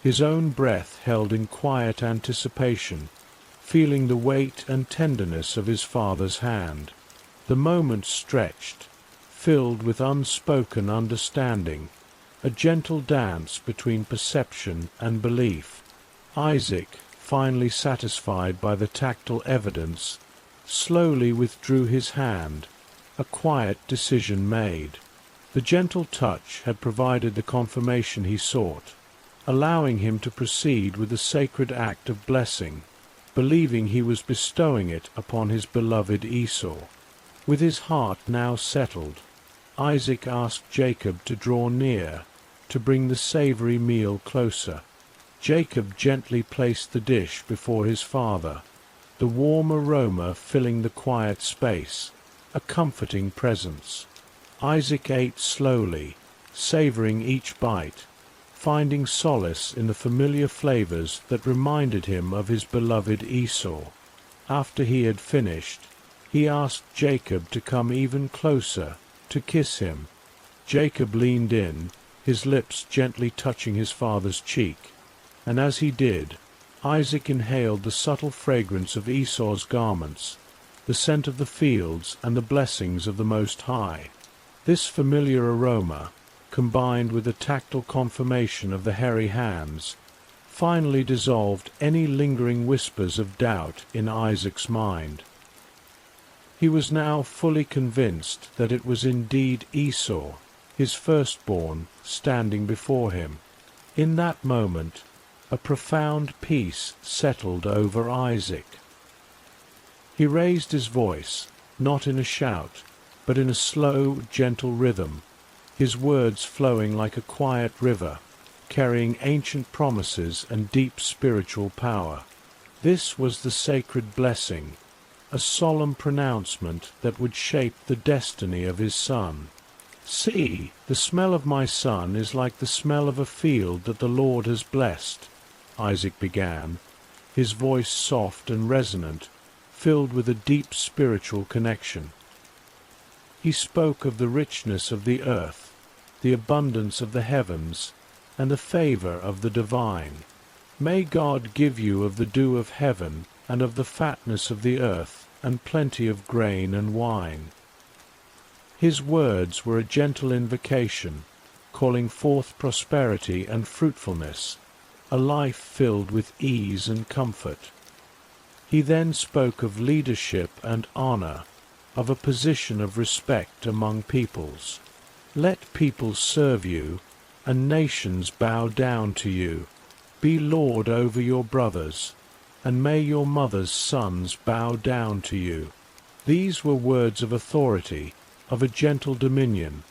his own breath held in quiet anticipation, feeling the weight and tenderness of his father's hand. The moment stretched, filled with unspoken understanding, a gentle dance between perception and belief. Isaac, finally satisfied by the tactile evidence, slowly withdrew his hand, a quiet decision made. The gentle touch had provided the confirmation he sought, allowing him to proceed with the sacred act of blessing, believing he was bestowing it upon his beloved Esau. With his heart now settled, Isaac asked Jacob to draw near, to bring the savory meal closer. Jacob gently placed the dish before his father, the warm aroma filling the quiet space, a comforting presence. Isaac ate slowly, savoring each bite, finding solace in the familiar flavors that reminded him of his beloved Esau. After he had finished, he asked Jacob to come even closer, to kiss him. Jacob leaned in, his lips gently touching his father's cheek, and as he did, Isaac inhaled the subtle fragrance of Esau's garments, the scent of the fields and the blessings of the Most High. This familiar aroma, combined with the tactile confirmation of the hairy hands, finally dissolved any lingering whispers of doubt in Isaac's mind. He was now fully convinced that it was indeed Esau, his firstborn, standing before him. In that moment, a profound peace settled over Isaac. He raised his voice, not in a shout, but in a slow, gentle rhythm, his words flowing like a quiet river, carrying ancient promises and deep spiritual power. This was the sacred blessing, a solemn pronouncement that would shape the destiny of his son. "See, the smell of my son is like the smell of a field that the Lord has blessed," Isaac began, his voice soft and resonant, filled with a deep spiritual connection. He spoke of the richness of the earth, the abundance of the heavens, and the favor of the divine. "May God give you of the dew of heaven, and of the fatness of the earth, and plenty of grain and wine." His words were a gentle invocation, calling forth prosperity and fruitfulness, a life filled with ease and comfort. He then spoke of leadership and honor, of a position of respect among peoples. Let peoples serve you, and nations bow down to you. Be lord over your brothers, and may your mother's sons bow down to you. These were words of authority, of a gentle dominion,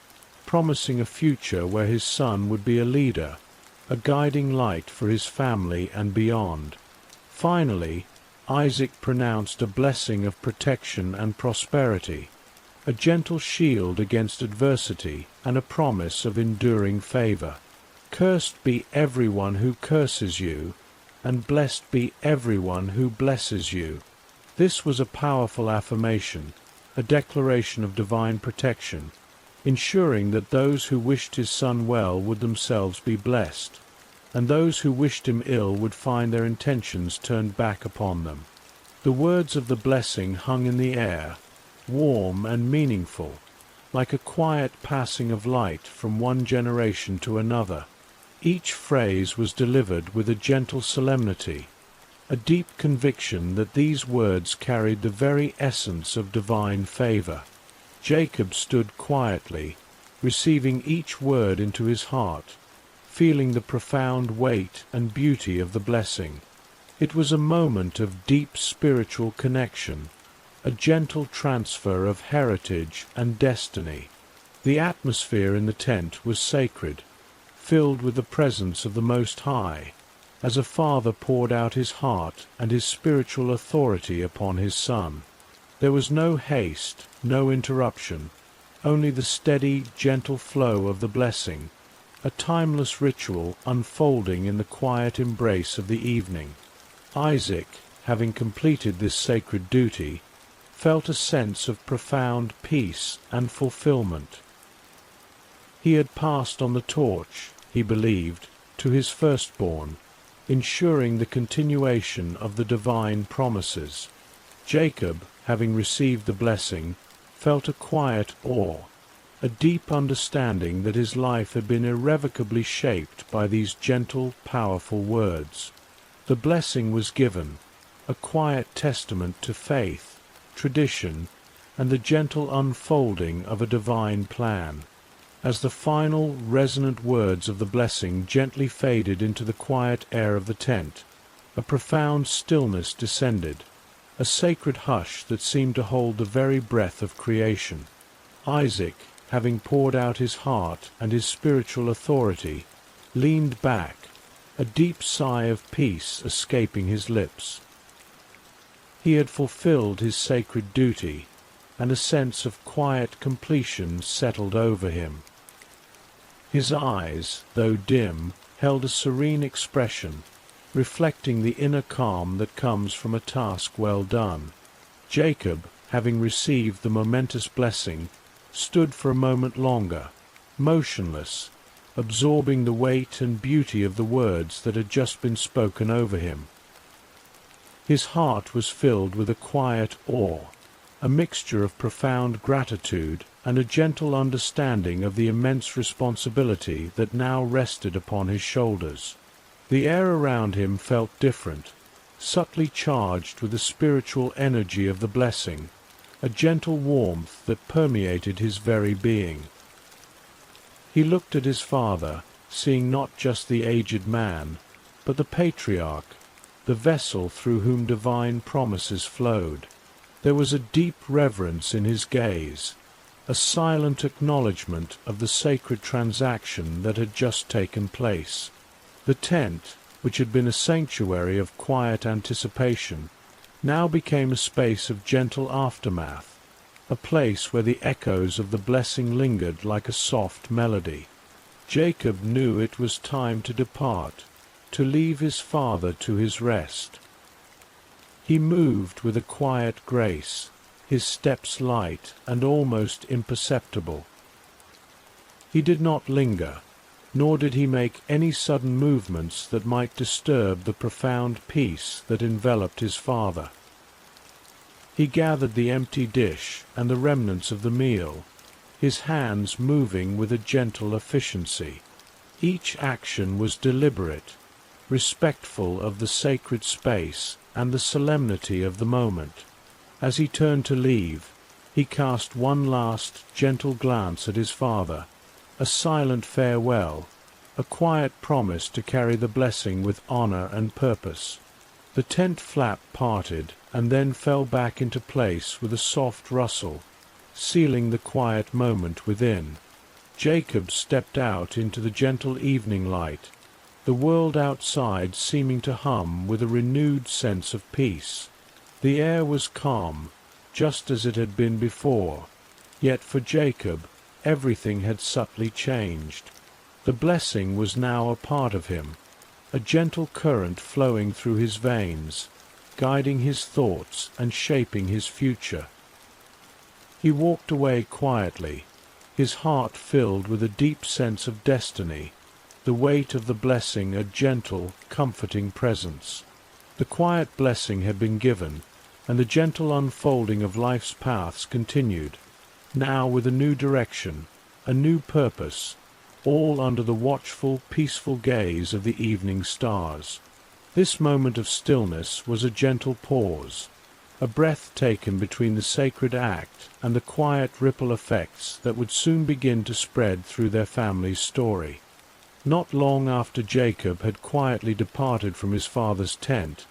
promising a future where his son would be a leader, a guiding light for his family and beyond. Finally, Isaac pronounced a blessing of protection and prosperity, a gentle shield against adversity and a promise of enduring favor. Cursed be everyone who curses you, and blessed be everyone who blesses you. This was a powerful affirmation, a declaration of divine protection, ensuring that those who wished his son well would themselves be blessed, and those who wished him ill would find their intentions turned back upon them. The words of the blessing hung in the air, warm and meaningful, like a quiet passing of light from one generation to another. Each phrase was delivered with a gentle solemnity, a deep conviction that these words carried the very essence of divine favor. Jacob stood quietly, receiving each word into his heart, feeling the profound weight and beauty of the blessing. It was a moment of deep spiritual connection, a gentle transfer of heritage and destiny. The atmosphere in the tent was sacred, filled with the presence of the Most High, as a father poured out his heart and his spiritual authority upon his son. There was no haste, no interruption, only the steady, gentle flow of the blessing, a timeless ritual unfolding in the quiet embrace of the evening. Isaac, having completed this sacred duty, felt a sense of profound peace and fulfillment. He had passed on the torch, he believed, to his firstborn, ensuring the continuation of the divine promises. Jacob, having received the blessing, felt a quiet awe, a deep understanding that his life had been irrevocably shaped by these gentle, powerful words. The blessing was given, a quiet testament to faith, tradition, and the gentle unfolding of a divine plan. As the final, resonant words of the blessing gently faded into the quiet air of the tent, a profound stillness descended, a sacred hush that seemed to hold the very breath of creation. Isaac, having poured out his heart and his spiritual authority, leaned back, a deep sigh of peace escaping his lips. He had fulfilled his sacred duty, and a sense of quiet completion settled over him. His eyes, though dim, held a serene expression, reflecting the inner calm that comes from a task well done. Jacob, having received the momentous blessing, stood for a moment longer, motionless, absorbing the weight and beauty of the words that had just been spoken over him. His heart was filled with a quiet awe, a mixture of profound gratitude and a gentle understanding of the immense responsibility that now rested upon his shoulders. The air around him felt different, subtly charged with the spiritual energy of the blessing, a gentle warmth that permeated his very being. He looked at his father, seeing not just the aged man, but the patriarch, the vessel through whom divine promises flowed. There was a deep reverence in his gaze, a silent acknowledgment of the sacred transaction that had just taken place. The tent, which had been a sanctuary of quiet anticipation, now became a space of gentle aftermath, a place where the echoes of the blessing lingered like a soft melody. Jacob knew it was time to depart, to leave his father to his rest. He moved with a quiet grace, his steps light and almost imperceptible. He did not linger, nor did he make any sudden movements that might disturb the profound peace that enveloped his father. He gathered the empty dish and the remnants of the meal, his hands moving with a gentle efficiency. Each action was deliberate, respectful of the sacred space and the solemnity of the moment. As he turned to leave, he cast one last gentle glance at his father, a silent farewell, a quiet promise to carry the blessing with honor and purpose. The tent flap parted and then fell back into place with a soft rustle, sealing the quiet moment within. Jacob stepped out into the gentle evening light, the world outside seeming to hum with a renewed sense of peace. The air was calm, just as it had been before, yet for Jacob everything had subtly changed. The blessing was now a part of him, a gentle current flowing through his veins, guiding his thoughts and shaping his future. He walked away quietly, his heart filled with a deep sense of destiny, the weight of the blessing a gentle, comforting presence. The quiet blessing had been given, and the gentle unfolding of life's paths continued, now with a new direction, a new purpose, all under the watchful, peaceful gaze of the evening stars. This moment of stillness was a gentle pause, a breath taken between the sacred act and the quiet ripple effects that would soon begin to spread through their family's story. Not long after Jacob had quietly departed from his father's tent,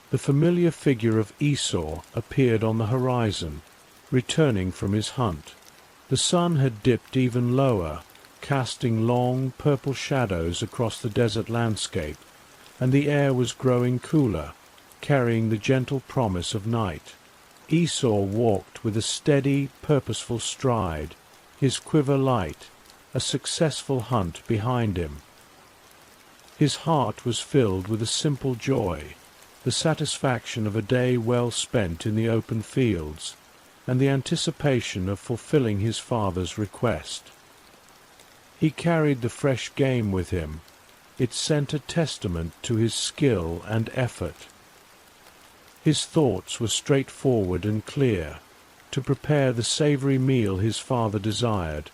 the familiar figure of Esau appeared on the horizon, returning from his hunt. The sun had dipped even lower, casting long, purple shadows across the desert landscape, and the air was growing cooler, carrying the gentle promise of night. Esau walked with a steady, purposeful stride, his quiver light, a successful hunt behind him. His heart was filled with a simple joy, the satisfaction of a day well spent in the open fields, and the anticipation of fulfilling his father's request. He carried the fresh game with him. It sent a testament to his skill and effort. His thoughts were straightforward and clear, to prepare the savory meal his father desired,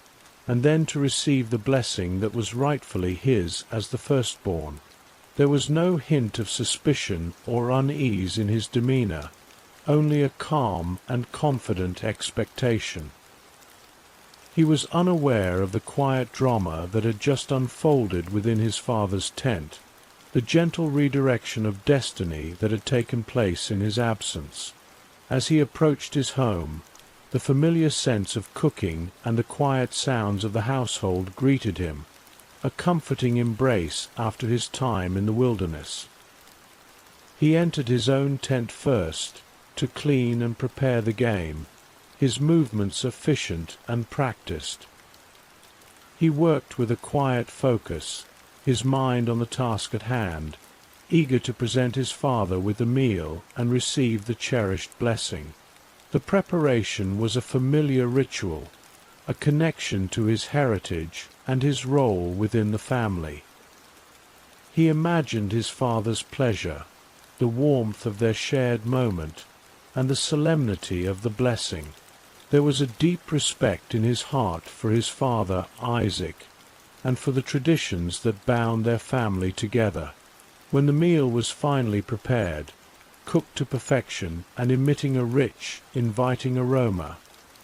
and then to receive the blessing that was rightfully his as the firstborn. There was no hint of suspicion or unease in his demeanor, only a calm and confident expectation. He was unaware of the quiet drama that had just unfolded within his father's tent, the gentle redirection of destiny that had taken place in his absence. As he approached his home, the familiar sense of cooking and the quiet sounds of the household greeted him, a comforting embrace after his time in the wilderness. He entered his own tent first, to clean and prepare the game, his movements efficient and practiced. He worked with a quiet focus, his mind on the task at hand, eager to present his father with the meal and receive the cherished blessing. The preparation was a familiar ritual, a connection to his heritage and his role within the family. He imagined his father's pleasure, the warmth of their shared moment, and the solemnity of the blessing. There was a deep respect in his heart for his father Isaac, and for the traditions that bound their family together. When the meal was finally prepared, cooked to perfection and emitting a rich, inviting aroma,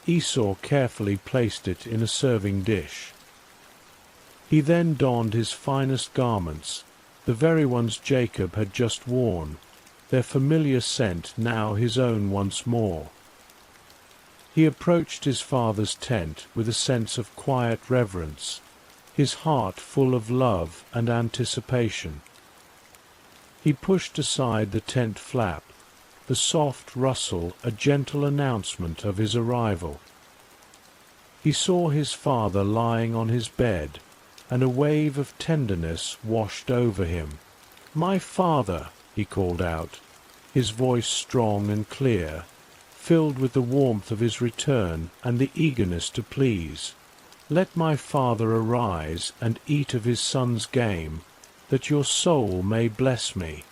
Esau carefully placed it in a serving dish. He then donned his finest garments, the very ones Jacob had just worn, their familiar scent now his own once more. He approached his father's tent with a sense of quiet reverence, his heart full of love and anticipation. He pushed aside the tent flap, the soft rustle a gentle announcement of his arrival. He saw his father lying on his bed, and a wave of tenderness washed over him. "My father," he called out, his voice strong and clear, filled with the warmth of his return and the eagerness to please. "Let my father arise and eat of his son's game, that your soul may bless me."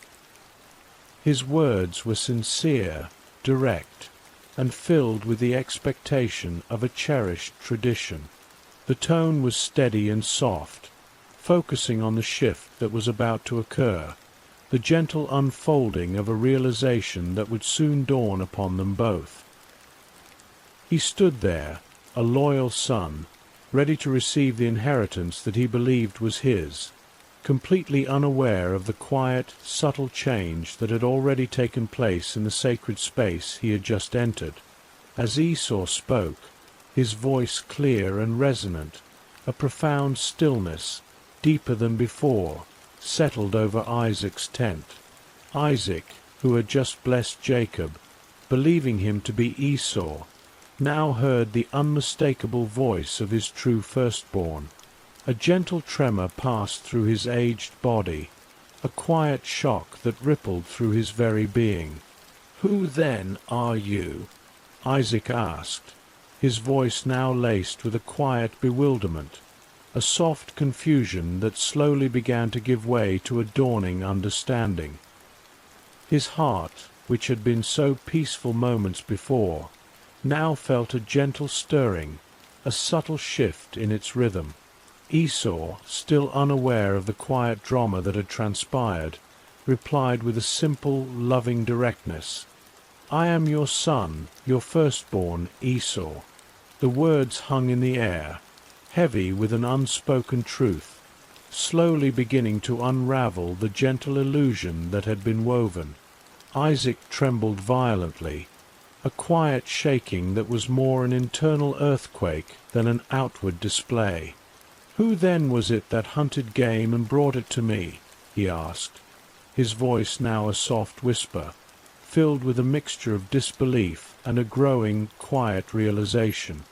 His words were sincere, direct, and filled with the expectation of a cherished tradition. The tone was steady and soft, focusing on the shift that was about to occur, the gentle unfolding of a realization that would soon dawn upon them both. He stood there, a loyal son, ready to receive the inheritance that he believed was his, completely unaware of the quiet, subtle change that had already taken place in the sacred space he had just entered. As Esau spoke, his voice clear and resonant, a profound stillness, deeper than before, settled over Isaac's tent. Isaac, who had just blessed Jacob, believing him to be Esau, now heard the unmistakable voice of his true firstborn. A gentle tremor passed through his aged body, a quiet shock that rippled through his very being. "Who then are you?" Isaac asked, his voice now laced with a quiet bewilderment, a soft confusion that slowly began to give way to a dawning understanding. His heart, which had been so peaceful moments before, now felt a gentle stirring, a subtle shift in its rhythm. Esau, still unaware of the quiet drama that had transpired, replied with a simple, loving directness, "I am your son, your firstborn, Esau." The words hung in the air, heavy with an unspoken truth, slowly beginning to unravel the gentle illusion that had been woven. Isaac trembled violently, a quiet shaking that was more an internal earthquake than an outward display. "Who then was it that hunted game and brought it to me?" he asked, his voice now a soft whisper, filled with a mixture of disbelief and a growing, quiet realization.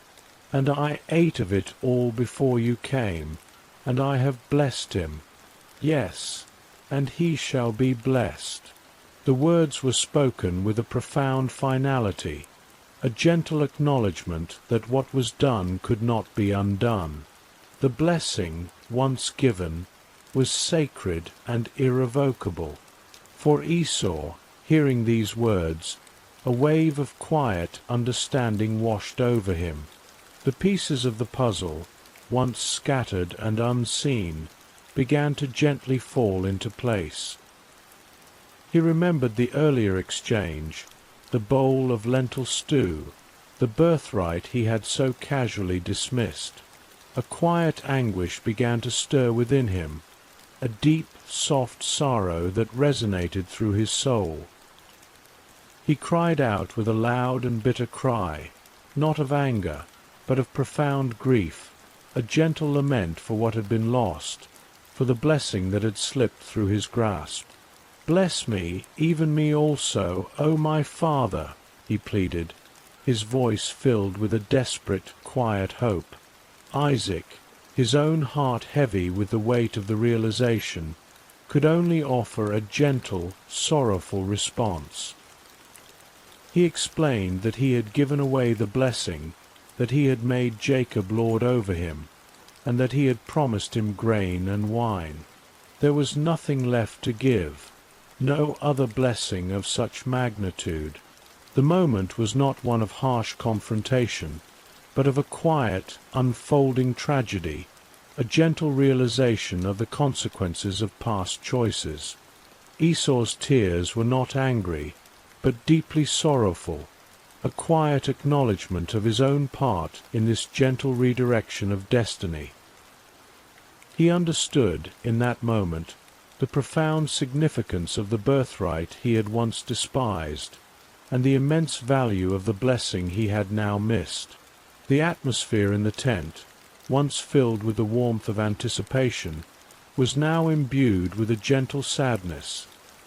"And I ate of it all before you came, and I have blessed him. Yes, and he shall be blessed." The words were spoken with a profound finality, a gentle acknowledgment that what was done could not be undone. The blessing, once given, was sacred and irrevocable. For Esau, hearing these words, a wave of quiet understanding washed over him. The pieces of the puzzle, once scattered and unseen, began to gently fall into place. He remembered the earlier exchange, the bowl of lentil stew, the birthright he had so casually dismissed. A quiet anguish began to stir within him, a deep, soft sorrow that resonated through his soul. He cried out with a loud and bitter cry, not of anger, but of profound grief, a gentle lament for what had been lost, for the blessing that had slipped through his grasp. "Bless me, even me also, O my father," he pleaded, his voice filled with a desperate, quiet hope. Isaac, his own heart heavy with the weight of the realization, could only offer a gentle, sorrowful response. He explained that he had given away the blessing, that he had made Jacob lord over him, and that he had promised him grain and wine. There was nothing left to give, no other blessing of such magnitude. The moment was not one of harsh confrontation, but of a quiet, unfolding tragedy, a gentle realization of the consequences of past choices. Esau's tears were not angry, but deeply sorrowful, a quiet acknowledgment of his own part in this gentle redirection of destiny. He understood, in that moment, the profound significance of the birthright he had once despised, and the immense value of the blessing he had now missed. The atmosphere in the tent, once filled with the warmth of anticipation, was now imbued with a gentle sadness,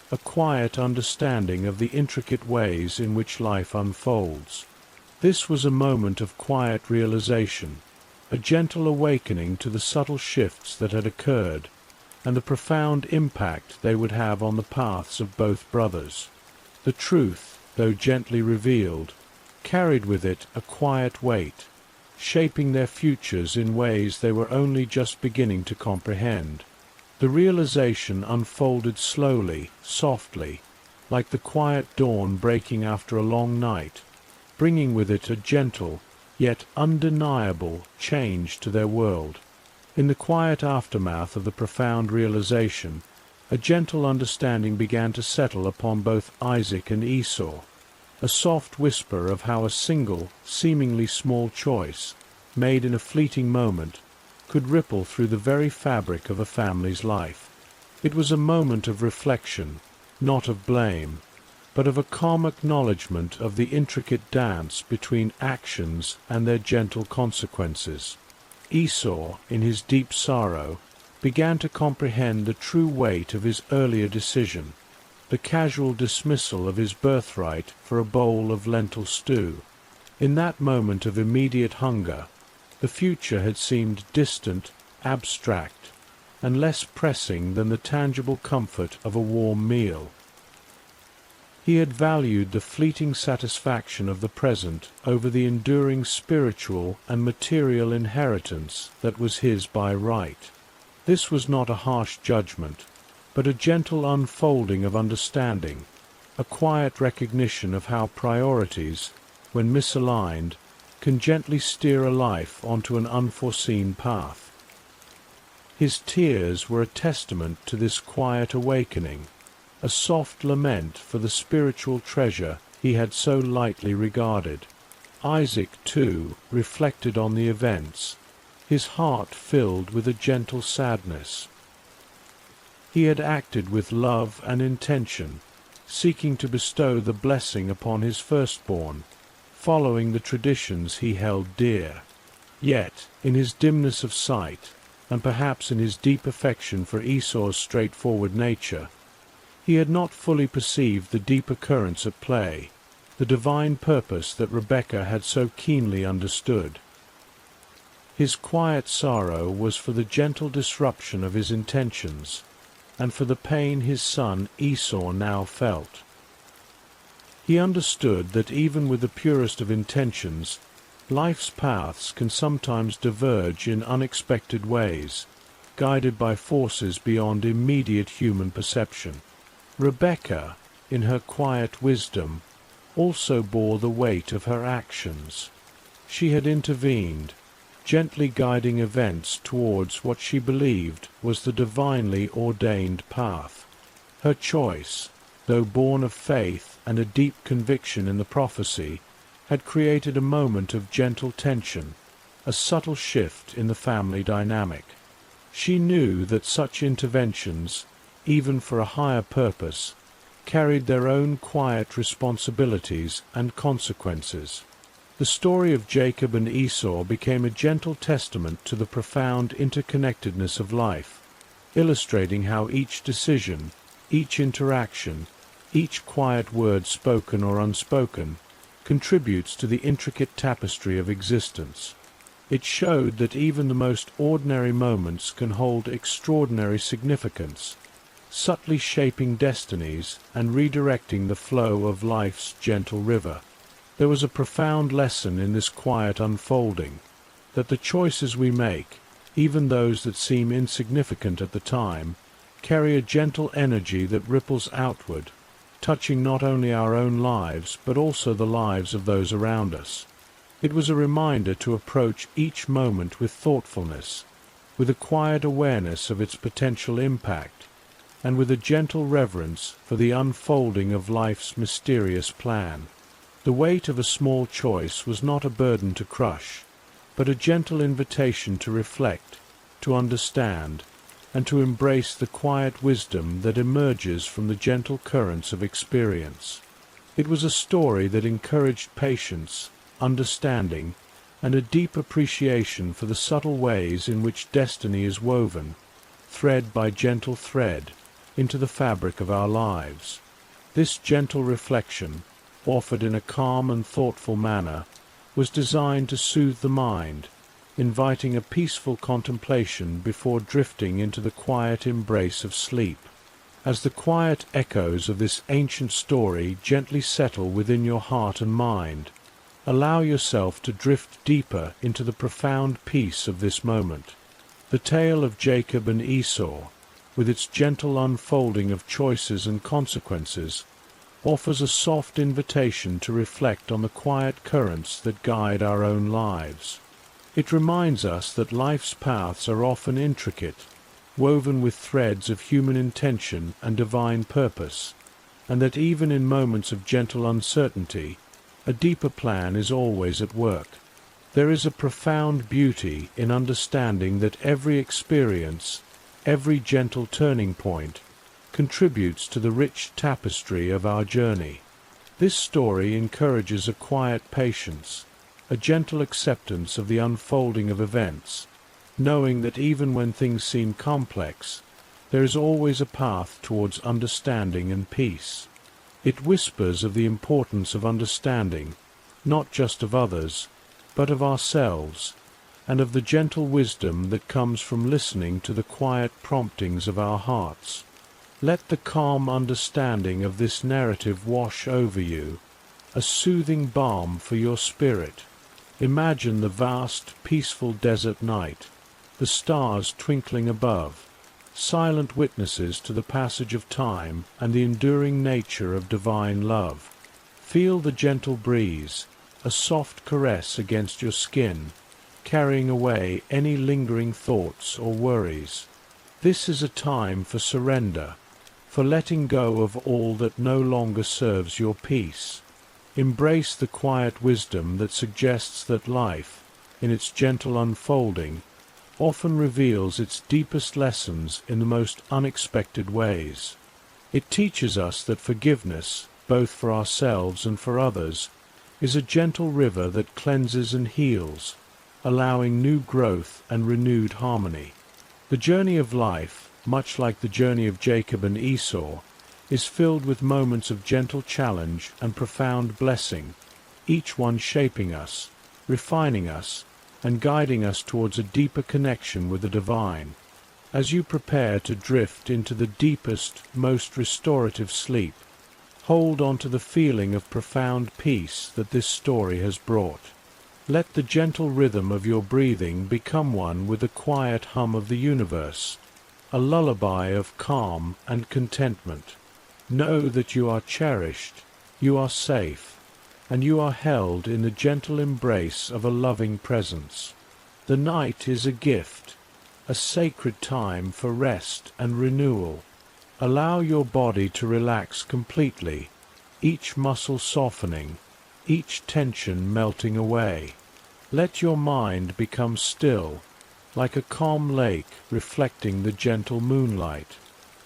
a quiet understanding of the intricate ways in which life unfolds. This was a moment of quiet realization, a gentle awakening to the subtle shifts that had occurred, and the profound impact they would have on the paths of both brothers. The truth, though gently revealed, carried with it a quiet weight, shaping their futures in ways they were only just beginning to comprehend. The realization unfolded slowly, softly, like the quiet dawn breaking after a long night, bringing with it a gentle, yet undeniable, change to their world. In the quiet aftermath of the profound realization, A gentle understanding began to settle upon both Isaac and Esau, a soft whisper of how a single, seemingly small choice, made in a fleeting moment, could ripple through the very fabric of a family's life. It was a moment of reflection, not of blame, but of a calm acknowledgment of the intricate dance between actions and their gentle consequences. Esau, in his deep sorrow, began to comprehend the true weight of his earlier decision, the casual dismissal of his birthright for a bowl of lentil stew. In that moment of immediate hunger, the future had seemed distant, abstract, and less pressing than the tangible comfort of a warm meal. He had valued the fleeting satisfaction of the present over the enduring spiritual and material inheritance that was his by right. This was not a harsh judgment, but a gentle unfolding of understanding, a quiet recognition of how priorities, when misaligned, can gently steer a life onto an unforeseen path. His tears were a testament to this quiet awakening, a soft lament for the spiritual treasure he had so lightly regarded. Isaac, too, reflected on the events, his heart filled with a gentle sadness. He had acted with love and intention, seeking to bestow the blessing upon his firstborn, following the traditions he held dear. Yet, in his dimness of sight, and perhaps in his deep affection for Esau's straightforward nature, he had not fully perceived the deeper currents at play, the divine purpose that Rebekah had so keenly understood. His quiet sorrow was for the gentle disruption of his intentions, and for the pain his son Esau now felt. He understood that even with the purest of intentions, life's paths can sometimes diverge in unexpected ways, guided by forces beyond immediate human perception. Rebekah, in her quiet wisdom, also bore the weight of her actions. She had intervened, gently guiding events towards what she believed was the divinely ordained path. Her choice, though born of faith and a deep conviction in the prophecy, had created a moment of gentle tension, a subtle shift in the family dynamic. She knew that such interventions, even for a higher purpose, carried their own quiet responsibilities and consequences. The story of Jacob and Esau became a gentle testament to the profound interconnectedness of life, illustrating how each decision, each interaction, each quiet word spoken or unspoken, contributes to the intricate tapestry of existence. It showed that even the most ordinary moments can hold extraordinary significance, subtly shaping destinies and redirecting the flow of life's gentle river. There was a profound lesson in this quiet unfolding, that the choices we make, even those that seem insignificant at the time, carry a gentle energy that ripples outward, touching not only our own lives but also the lives of those around us. It was a reminder to approach each moment with thoughtfulness, with a quiet awareness of its potential impact, and with a gentle reverence for the unfolding of life's mysterious plan. The weight of a small choice was not a burden to crush, but a gentle invitation to reflect, to understand, and to embrace the quiet wisdom that emerges from the gentle currents of experience. It was a story that encouraged patience, understanding, and a deep appreciation for the subtle ways in which destiny is woven, thread by gentle thread, into the fabric of our lives. This gentle reflection, offered in a calm and thoughtful manner, was designed to soothe the mind, inviting a peaceful contemplation before drifting into the quiet embrace of sleep. As the quiet echoes of this ancient story gently settle within your heart and mind, allow yourself to drift deeper into the profound peace of this moment. The tale of Jacob and Esau, with its gentle unfolding of choices and consequences, offers a soft invitation to reflect on the quiet currents that guide our own lives. It reminds us that life's paths are often intricate, woven with threads of human intention and divine purpose, and that even in moments of gentle uncertainty, a deeper plan is always at work. There is a profound beauty in understanding that every experience, every gentle turning point, contributes to the rich tapestry of our journey. This story encourages a quiet patience, a gentle acceptance of the unfolding of events, knowing that even when things seem complex, there is always a path towards understanding and peace. It whispers of the importance of understanding, not just of others, but of ourselves, and of the gentle wisdom that comes from listening to the quiet promptings of our hearts. Let the calm understanding of this narrative wash over you, a soothing balm for your spirit. Imagine the vast, peaceful desert night, the stars twinkling above, silent witnesses to the passage of time and the enduring nature of divine love. Feel the gentle breeze, a soft caress against your skin, carrying away any lingering thoughts or worries. This is a time for surrender, for letting go of all that no longer serves your peace. Embrace the quiet wisdom that suggests that life, in its gentle unfolding, often reveals its deepest lessons in the most unexpected ways. It teaches us that forgiveness, both for ourselves and for others, is a gentle river that cleanses and heals, allowing new growth and renewed harmony. The journey of life, much like the journey of Jacob and Esau, is filled with moments of gentle challenge and profound blessing, each one shaping us, refining us, and guiding us towards a deeper connection with the divine. As you prepare to drift into the deepest, most restorative sleep, hold on to the feeling of profound peace that this story has brought. Let the gentle rhythm of your breathing become one with the quiet hum of the universe, a lullaby of calm and contentment. Know that you are cherished, you are safe, and you are held in the gentle embrace of a loving presence. The night is a gift, a sacred time for rest and renewal. Allow your body to relax completely, each muscle softening, each tension melting away. Let your mind become still, like a calm lake reflecting the gentle moonlight.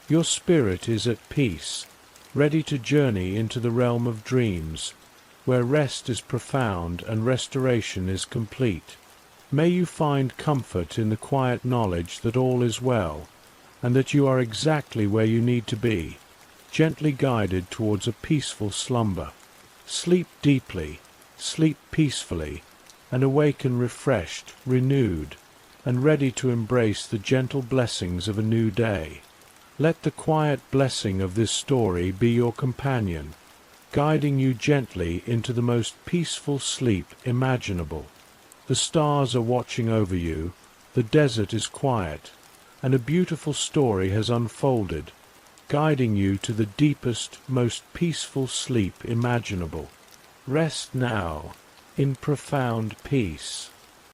Your spirit is at peace, ready to journey into the realm of dreams, where rest is profound and restoration is complete. May you find comfort in the quiet knowledge that all is well, and that you are exactly where you need to be, gently guided towards a peaceful slumber. Sleep deeply, sleep peacefully, and awaken refreshed, renewed, and ready to embrace the gentle blessings of a new day. Let the quiet blessing of this story be your companion, guiding you gently into the most peaceful sleep imaginable. The stars are watching over you, the desert is quiet, and a beautiful story has unfolded, guiding you to the deepest, most peaceful sleep imaginable. Rest now, in profound peace.